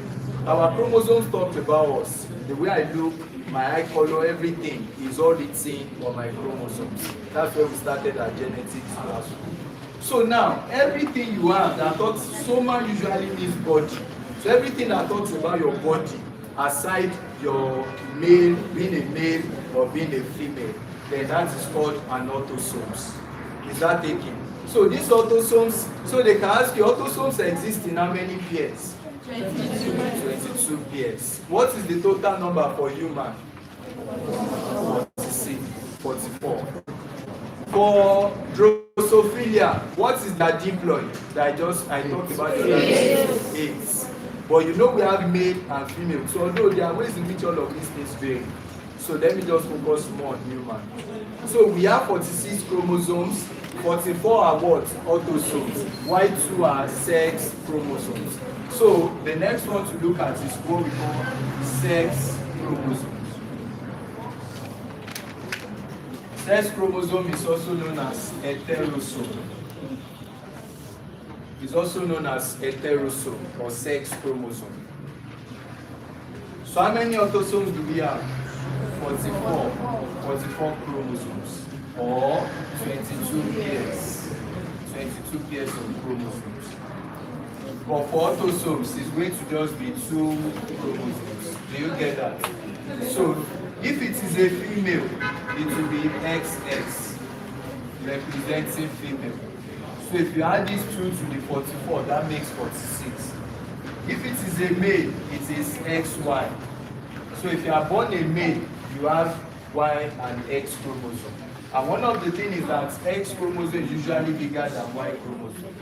our chromosomes talk about us. The way I look, my eye color, everything is all written on my chromosomes. That's where we started our genetics class. So now, everything you have that talks, soma usually means body. So everything that talks about your body, aside your male, being a male or being a female, then that is called an autosomes. Is that taken? So these autosomes, so they can ask you, autosomes exist in how many pairs? 22 pairs. What is the total number for human? 46, 44. For Drosophila, what is that diploid that I talked about the other day? Eggs. But you know we have male and female. So although there are ways in which all of these things vary. So let me just focus more on human. So we have 46 chromosomes, 44 are what? Autosomes, while 2 are sex chromosomes. So the next one to look at is what we call sex chromosomes. Sex chromosome is also known as heterosome. It's also known as heterosome or sex chromosome. So how many autosomes do we have? 44 chromosomes or 22 pairs. 22 pairs of chromosomes. But for autosomes, it's going to just be 2 chromosomes. Do you get that? So if it is a female, it will be XX, representing female. So if you add these 2 to the 44, that makes 46. If it is a male, it is XY. So if you are born a male, you have Y and X chromosome. And one of the things is that X chromosome is usually bigger than Y chromosome.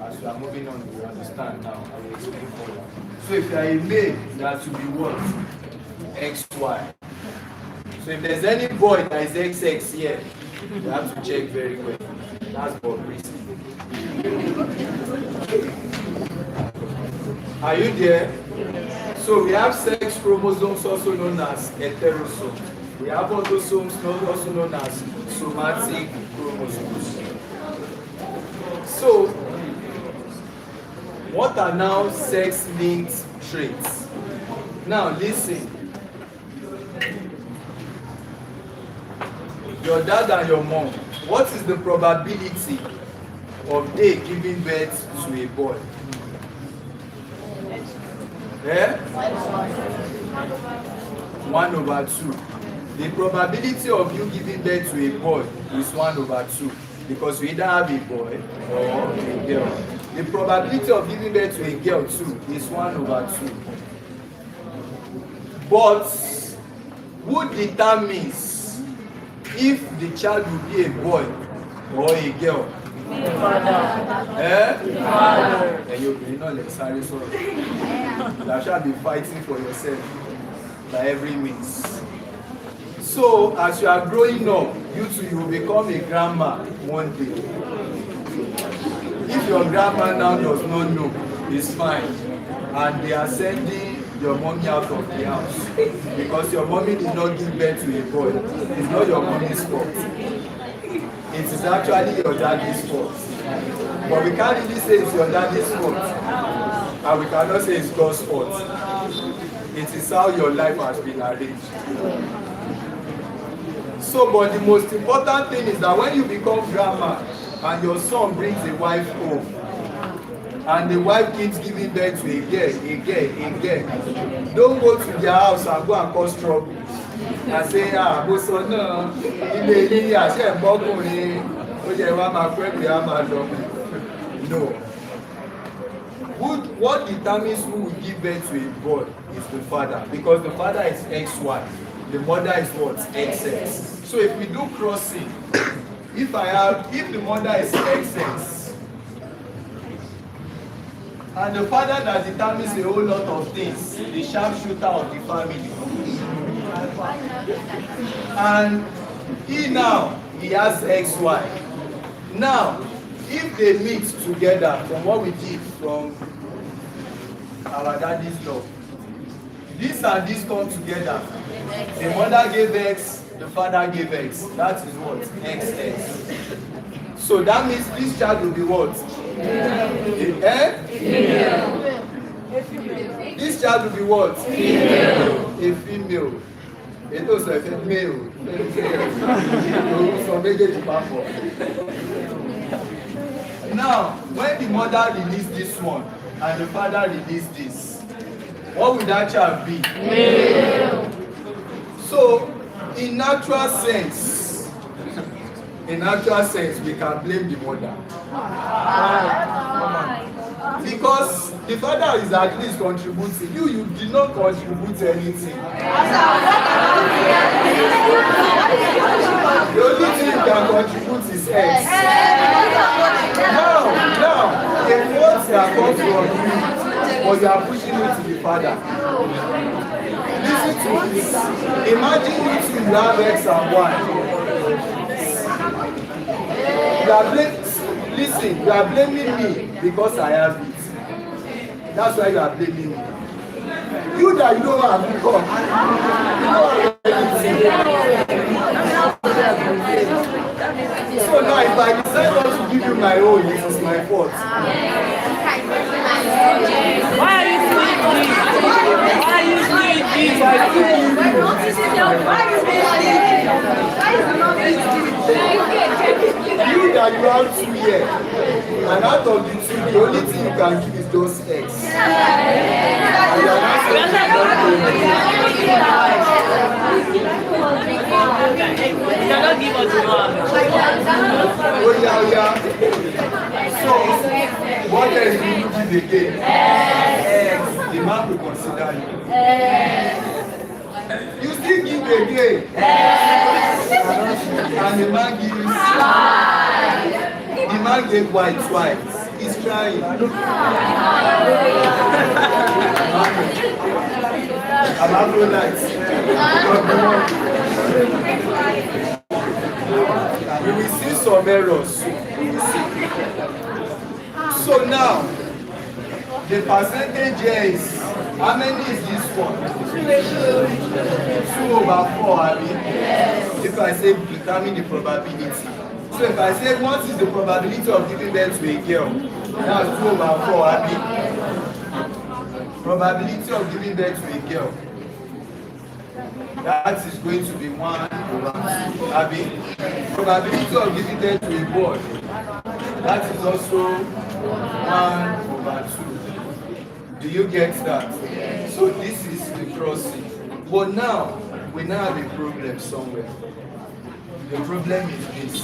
As we are moving on, we understand now. I will explain further. So if you are a male, you have to be what? XY. So if there's any boy that is XX here, you have to check very well. That's for risk. Are you there? So we have sex chromosomes also known as heterosomes. We have autosomes also known as somatic chromosomes. So what are now sex-linked traits? Now listen. Your dad and your mom, what is the probability of they giving birth to a boy? Eh? 1/2. The probability of you giving birth to a boy is 1/2 because you either have a boy or a girl. The probability of giving birth to a girl too is 1/2. But who determines if the child will be a boy or a girl? The father. Eh? The father. And you're not necessarily sorry. You shall be fighting for yourself by every means. So as you are growing up, you too, you will become a grandma one day. If your grandma now does not know, it's fine. And they are sending your mommy out of the house because your mommy did not give birth to a boy. It's not your mommy's fault. It is actually your daddy's fault. But we can't really say it's your daddy's fault. And we cannot say it's God's fault. It is how your life has been arranged. So, but the most important thing is that when you become grandma and your son brings a wife home, and the wife keeps giving birth to a girl, don't go to their house and go and cause trouble. And say, mo sọ náà, ilé yìí àṣẹ ìgbọ́kùnrin, ó jẹ́ wá máa pẹ́ pé á máa lọ. No. What determines who will give birth to a boy is the father, because the father is XY, the mother is what? XX. So if we do crossing, if the mother is XX, and the father that determines a whole lot of things, the sharpshooter of the family, and he has XY. Now, if they meet together, from what we did from our daddy's law, this and this come together. The mother gave X, the father gave X. That is what? XX. So that means this child will be what? This child will be what? A female. It also a male. Now, when the mother released this one and the father released this, what would that child be? Male. So, in natural sense, we can blame the mother. Because the father is at least contributing. You did not contribute anything. The only thing you can contribute is X. Now, the words that come from you, but you are pushing it to the father. Listen to this. Imagine you two have X and Y. Listen, you are blaming me because I have it. That's why you are blaming me. You that you don't have become. So now if I decide not to give you my own, this is my fault. Why are you doing this? Why are you doing this? You that you have 2 here, and out of the 2, the only thing you can give is those X. And you are not saying You cannot give us one. oh yeah. So, what else do you give again? X. The man will consider you. You still give again. And the man gives. The man gave white twice. He's trying. I'm Afro-light. We will see some errors. We will see. So now, the percentage here is, how many is this one? 2/4, I mean. If I say determine the probability. So if I say what is the probability of giving birth to a girl? That's 2/4, I mean. Probability of giving birth to a girl. That is going to be 1/2. I mean, probability of giving birth to a boy. That is also 1/2. Do you get that? So this is the crossing. But now, we now have a problem somewhere. The problem is this.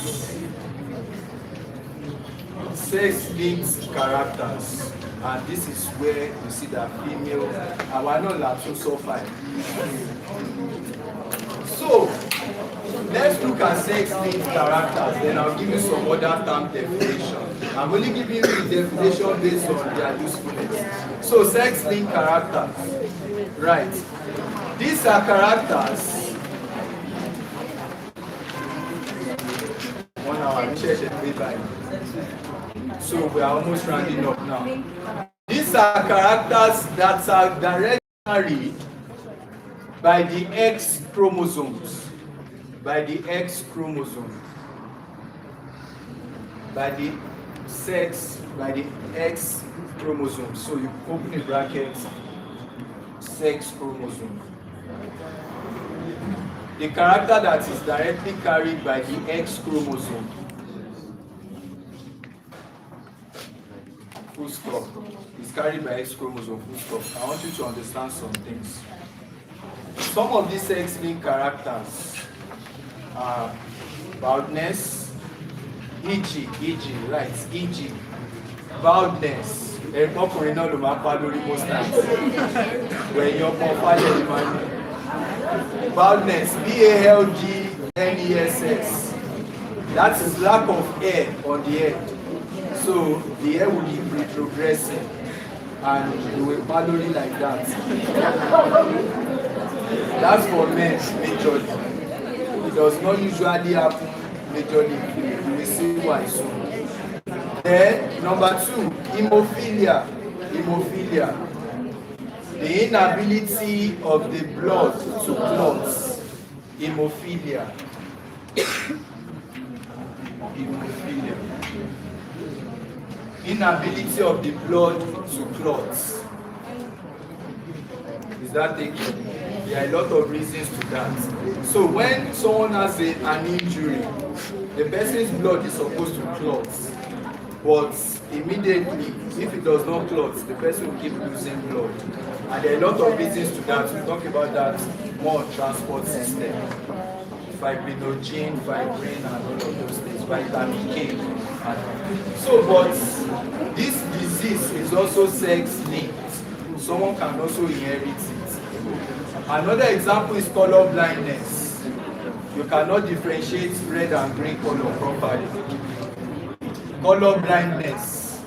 Sex-linked characters. And this is where you see that female, our non-latin suffer. So, let's look at sex-linked characters, then I'll give you some other term definition. I'm only giving you the definition based on their usefulness. So, sex-linked characters, right? These are characters. 1 hour, so we are almost rounding up now. These are characters that are directly carried by the X chromosomes. By the X chromosome. By the X chromosome. So you open a bracket, sex chromosome. The character that is directly carried by the X chromosome. Full stop. It's carried by X chromosome, full stop. I want you to understand some things. Some of these X-linked characters are baldness, e.g., right, e.g., baldness. Ọkùnrin náà ló máa pa lórí most times. Wẹ̀yìn ọkọ̀ fálẹ̀ ní máa ní. Baldness, BALDNESS. That is lack of hair on the head. So the hair will be retrogressing and you will paddle like that. That's for men majorly. It does not usually happen majorly. You will see why soon. Then number 2, hemophilia. Hemophilia. The inability of the blood to clot. Hemophilia. Hemophilia. Inability of the blood to clot. Is that taken? There are a lot of reasons to that. So when someone has an injury, the person's blood is supposed to clot. But immediately, if it does not clot, the person will keep losing blood. And there are a lot of reasons to that. We'll talk about that more on transport system. Fibrinogen, fibrin, and all of those things, vitamin K. So, but this disease is also sex-linked. Someone can also inherit it. Another example is color blindness. You cannot differentiate red and green color properly. Color blindness.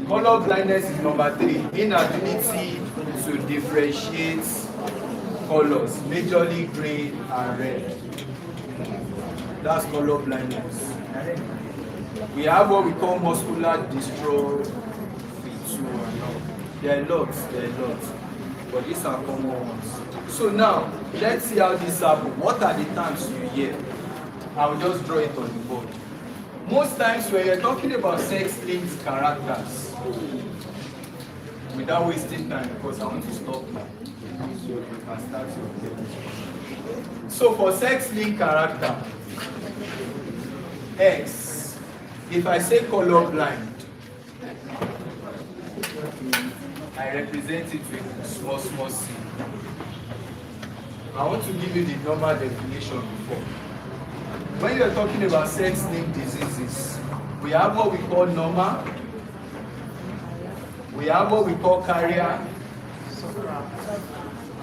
Color blindness is number 3. Inability to differentiate colors, majorly green and red. That's color blindness. We have what we call muscular dystrophy too. There are lots. But these are common ones. So now, let's see how this happens. What are the terms you hear? I'll just draw it on the board. Most times when you're talking about sex-linked characters, without wasting time, because I want to stop now. So you can start your table. So for sex-linked character, X, if I say colorblind, I represent it with small c. I want to give you the normal definition before. When you're talking about sex-linked diseases, we have what we call normal, we have what we call carrier,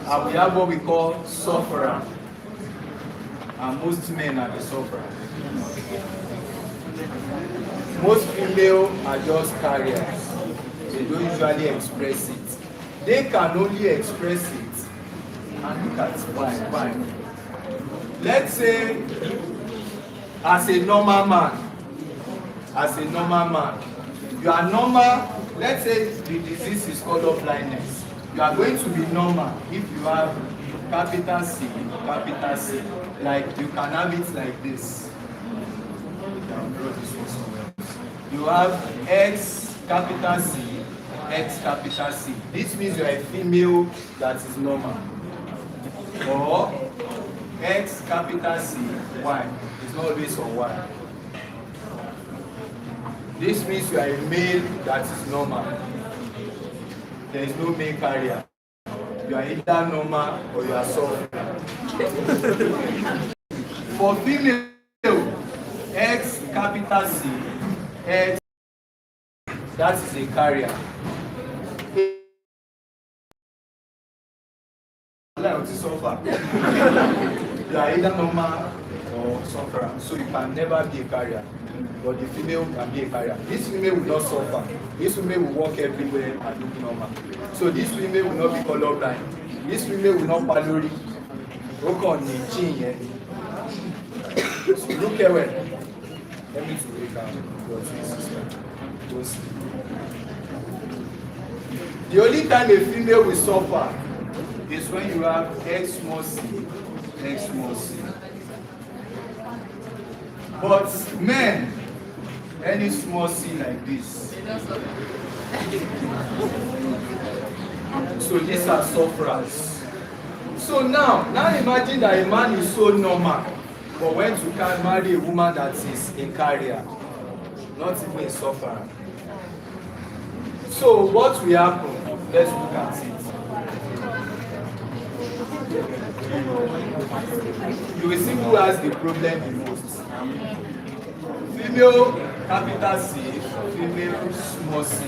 and we have what we call sufferer. And most men are the sufferer. Most female are just carriers. They don't usually express it. They can only express it. And look at why. Let's say, as a normal man, you are normal. Let's say the disease is color blindness. You are going to be normal if you have capital C. Like you can have it like this. You have X capital C, X capital C. This means you are a female that is normal. Or X capital C, Y. It's not always on Y. This means you are a male that is normal. There is no male carrier. You are either normal or you are suffering. For female, X capital C, X, that is a carrier. You are either normal or sufferer, so you can never be a carrier. But the female can be a carrier. This female will not suffer. This female will walk everywhere and look normal. So this female will not be colorblind. This female will not palori. Look on the chin here. Look here well. Let me break down your system. The only time a female will suffer is when you have X small c. But men, any small c like this. So these are sufferers. So now imagine that a man is so normal, but when you can marry a woman that is a carrier, not even a sufferer. So what will happen? Let's look at it. You will see who has the problem the most. Female capital C, female small c.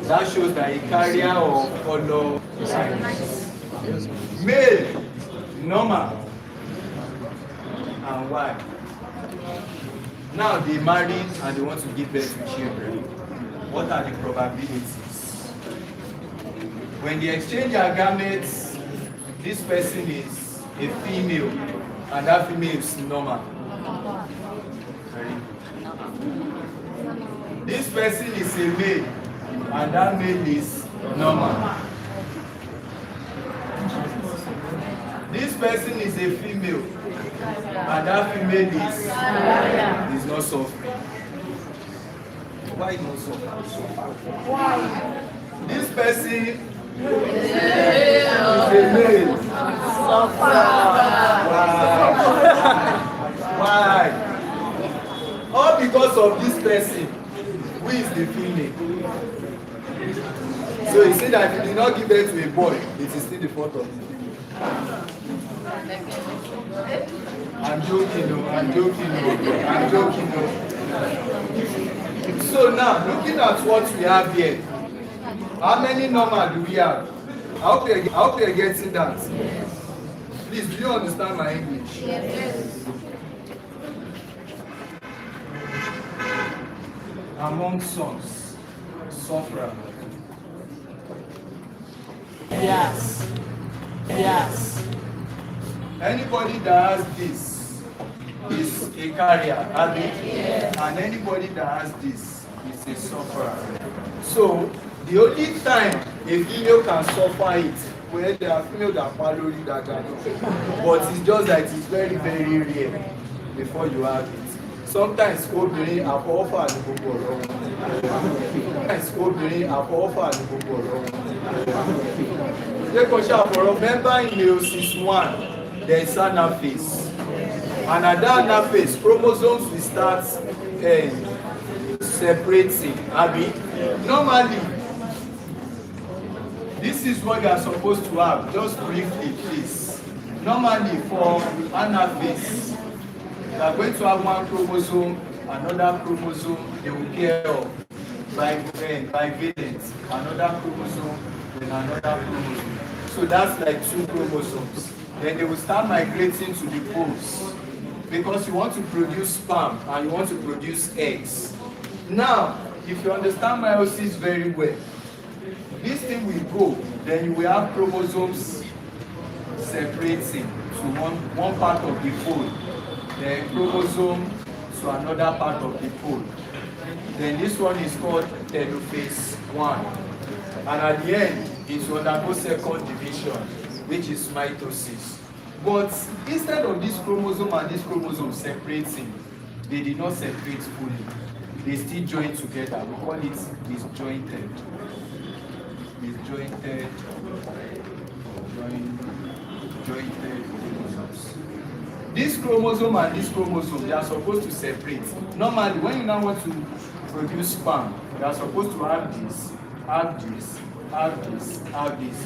That shows that a carrier of color blindness. Male, normal, and Y. Now they marry and they want to give birth to children. What are the probabilities? When they exchange their gametes, this person is a female and that female is normal. This person is a male and that male is normal. This person is a female and that female is not suffering. Why not suffering? Why? This person is a male. Why? All because of this person, who is the female. So you see that if you did not give birth to a boy, it is still the fault of the female. I'm joking. So now, looking at what we have here, how many normal do we have? I hope you're getting that. Please, do you understand my English? Yes. Among sons, sufferer. Yes. Yes. Anybody that has this is a carrier, and anybody that has this is a sufferer. So the only time a female can suffer it, where there are females that follow you that can, but it's just that it's very very rare before you have it. Sometimes obìnrin àfọwọ́fà ní gbogbo ọ̀rọ̀ wọn. Sometimes obìnrin àfọwọ́fà ní gbogbo ọ̀rọ̀ wọn. Ṣé kò ṣàfọ̀rọ̀ member in meiosis 1 there is anaphase, and at that anaphase chromosomes will start separating. Abi normally this is what you are supposed to have. Just briefly please. Normally for anaphase you are going to have one chromosome, another chromosome they will pair up bivalent, another chromosome, then another chromosome. So that's like 2 chromosomes. Then they will start migrating to the poles because you want to produce sperm and you want to produce eggs. Now, if you understand meiosis very well, this thing will go, then you will have chromosomes separating to one part of the pole, then chromosome to another part of the pole. Then this one is called telophase 1. And at the end, it will undergo second division, which is mitosis. But instead of this chromosome and this chromosome separating, they did not separate fully. They still join together. We call it disjointed. Disjointed, jointed chromosomes. This chromosome and this chromosome, they are supposed to separate. Normally, when you now want to produce sperm, you are supposed to have this,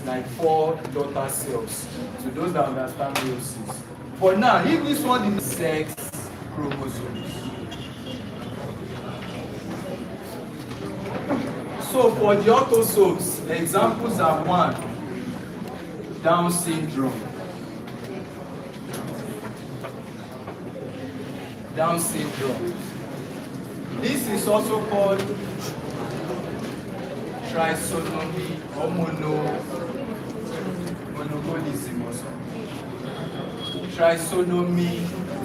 like 4 daughter cells. To those that understand meiosis. But now, if this one is sex chromosomes. So for the autosomes, examples are 1, Down syndrome. Down syndrome. This is also called trisomy or monogonism or something. Trisomy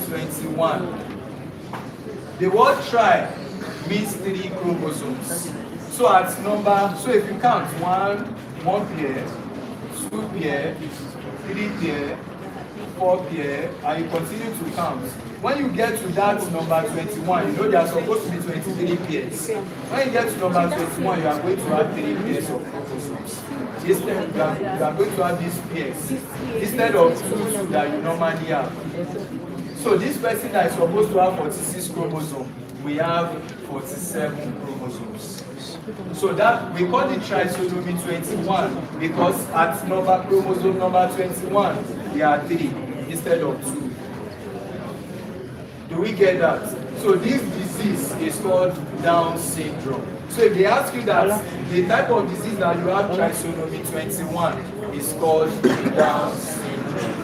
21. The word tri means 3 chromosomes. So at number, so if you count 1 pair, 2 pair, 3 pair, 4 pair, and you continue to count. When you get to that number 21, you know there are supposed to be 23 pairs. When you get to number 21, you are going to have 3 pairs of chromosomes. Instead, you are going to have these pairs instead of 2 that you normally have. So this person that is supposed to have 46 chromosomes, we have 47 chromosomes. So that we call it trisomy 21 because at chromosome number 21, there are 3 instead of 2. Do we get that? So this disease is called Down syndrome. So if they ask you that the type of disease that you have trisomy 21 is called Down syndrome.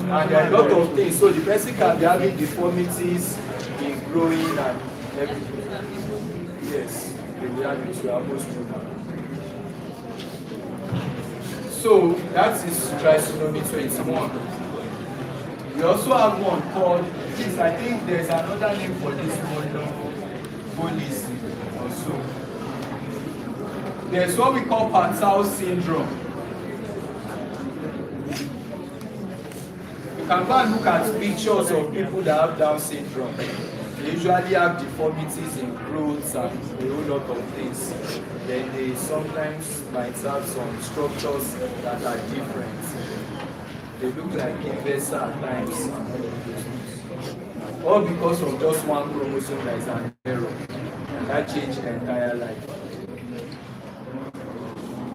And there are a lot of things. So the person can be having deformities in growing and everything. Yes, they will have it to almost So that is trisomy 21. We also have one called, I think there's another name for this monogonism also. There's what we call Patel syndrome. You can go and look at pictures of people that have Down syndrome. They usually have deformities in growths and a whole lot of things. Then they sometimes might have some structures that are different. They look like inversa at times. All because of just one chromosome that is an error. And that changed the entire life.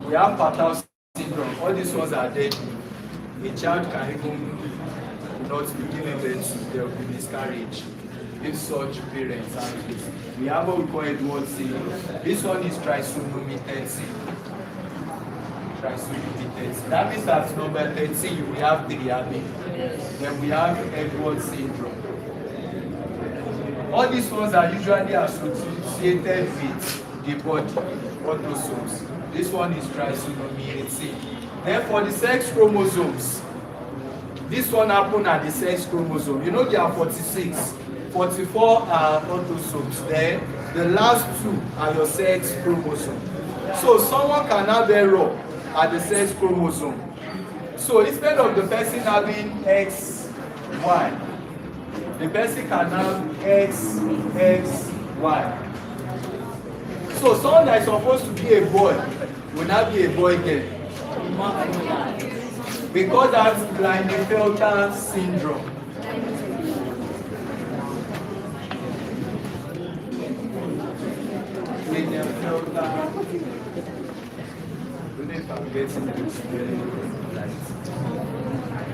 We have Patel syndrome. All these ones are deadly. A child can even not be given birth to, there will be miscarriage if such parents have this. We have what we call Edward syndrome. This one is trisomy 13. trisomy 30. That means that number 13 we have 3 having. Then we have Edwards syndrome. All these ones are usually associated with the body, autosomes. This one is trisomy 18. Then for the sex chromosomes, this one happen at the sex chromosome. You know there are 46. 44 are autosomes. Then the last 2 are your sex chromosome. So someone can have error at the sex chromosome. So instead of the person having XY, the person can have X, X, Y. So someone that is supposed to be a boy will not be a boy again. Because that's Klinefelter syndrome.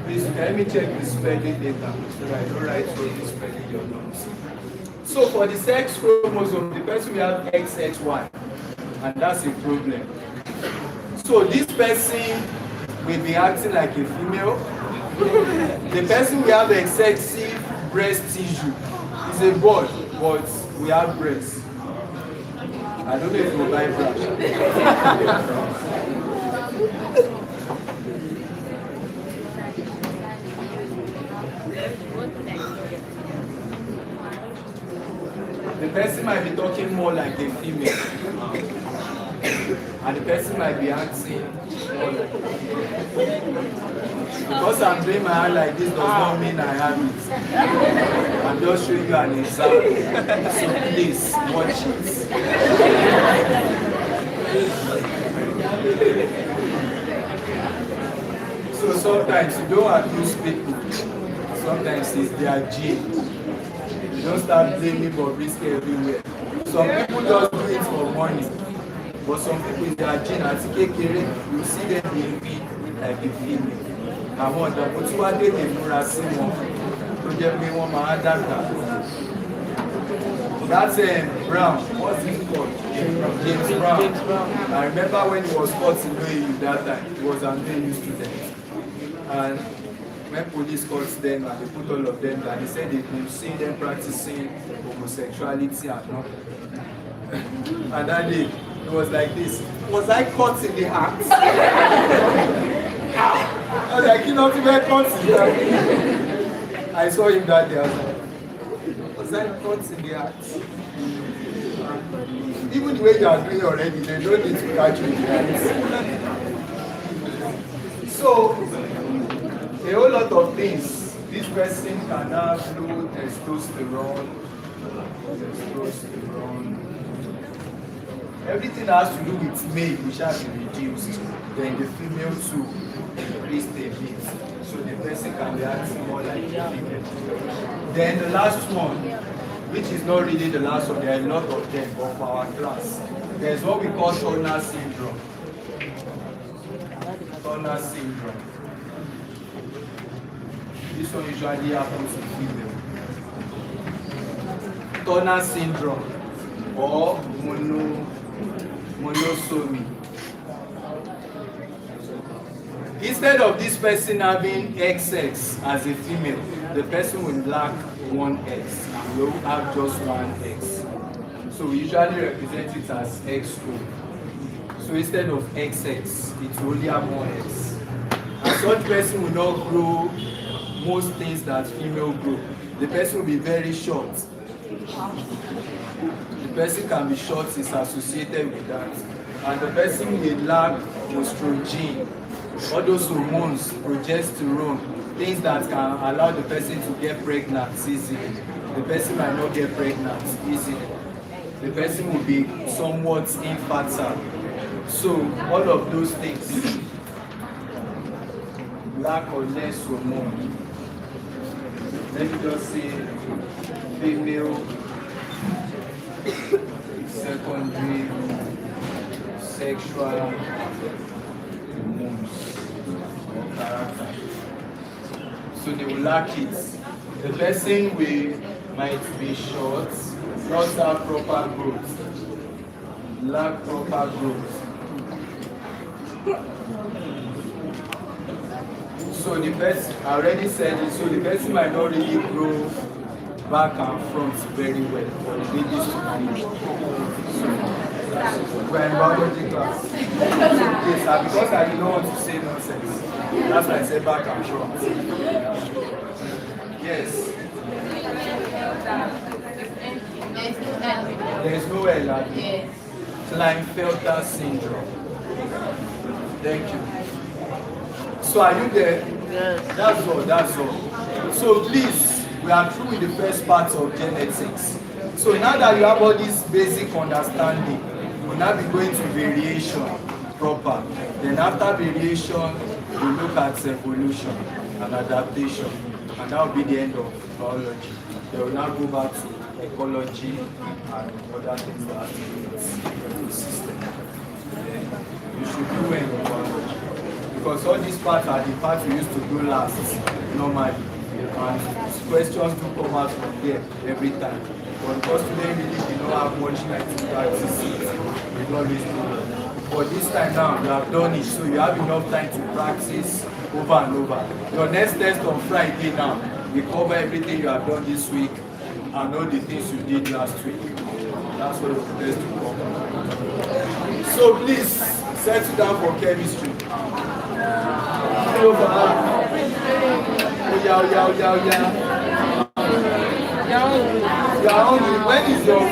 Please let me check the spelling data so that I don't write wrong spelling your notes. So for the sex chromosome, the person will have XXY, and that's a problem. So this person will be acting like a female. The person will have excessive breast tissue. He's a boy, but we have breasts. I don't know if you buy brush. The person might be talking more like a female. And the person might be acting more like a female. Because I'm doing my hand like this does not mean I have it. I'm just showing you an example. So please, watch it. So sometimes you don't abuse people. Sometimes it's their gene. You don't start blaming Bobrisky everywhere. Some people just do it for money. But some people it's their gene. As you see them behaving like a female. I want that. But what they múra sí wọn tó jẹ́ pé wọ́n máa dàgbà. That's Brown. What's he called? James Brown. I remember when he was caught in AU that time. He was an AU student. And when police caught them and they put all of them there, they said they could see them practicing homosexuality and all. And that day, it was like this. Was I caught in the act? I was like, you know, to get caught in the act. I saw him that day. I was like, was I caught in the act? Even the way you are doing already, they don't need to catch you in the act. So, a whole lot of things. This person can have low testosterone. Everything that has to do with male, which has been reduced. Then the female too increased a bit. So the person can be acting more like a female. Then the last one, which is not really the last one, there are a lot of them, but for our class, there's what we call Turner syndrome. Turner syndrome. This one usually happens to female. Turner syndrome or monosomy. Instead of this person having XX as a female, the person will lack one X and will have just one X. So we usually represent it as XO. So instead of XX, it will only have one X. And such person will not grow most things that female grow. The person will be very short. The person can be short, is associated with that. And the person will lack estrogen, all those hormones, progesterone, things that can allow the person to get pregnant easily. The person might not get pregnant easily. The person will be somewhat infertile. So all of those things, lack or less hormone. Let me just say female secondary sexual hormones or character. So they will lack it. The person might be short, not have proper growth, lack proper growth. So the person, I already said it, so the person might not really grow back and front very well for the babies to manage. We're in biology class. Yes, and because I didn't want to say nonsense, that's why I said back and front. Yes. There's no L. Klinefelter syndrome. Thank you. So are you there? Yes. That's all. So please, we are through with the first part of genetics. So now that you have all this basic understanding, we'll now be going to variation proper. Then after variation, we look at evolution and adaptation. And that will be the end of biology. Then we'll now go back to ecology and other things that have to do with the system. Then you should do well in biology. Because all these parts are the parts we used to do last normally. And questions do come out from there every time. But because today really did not have much time to practice it, we don't always do it. But this time now, you have done it, so you have enough time to practice over and over. Your next test on Friday now, we cover everything you have done this week and all the things you did last week. That's what the test will cover. So please, settle down for chemistry. Over. Oh, yeah. You're hungry. When is your...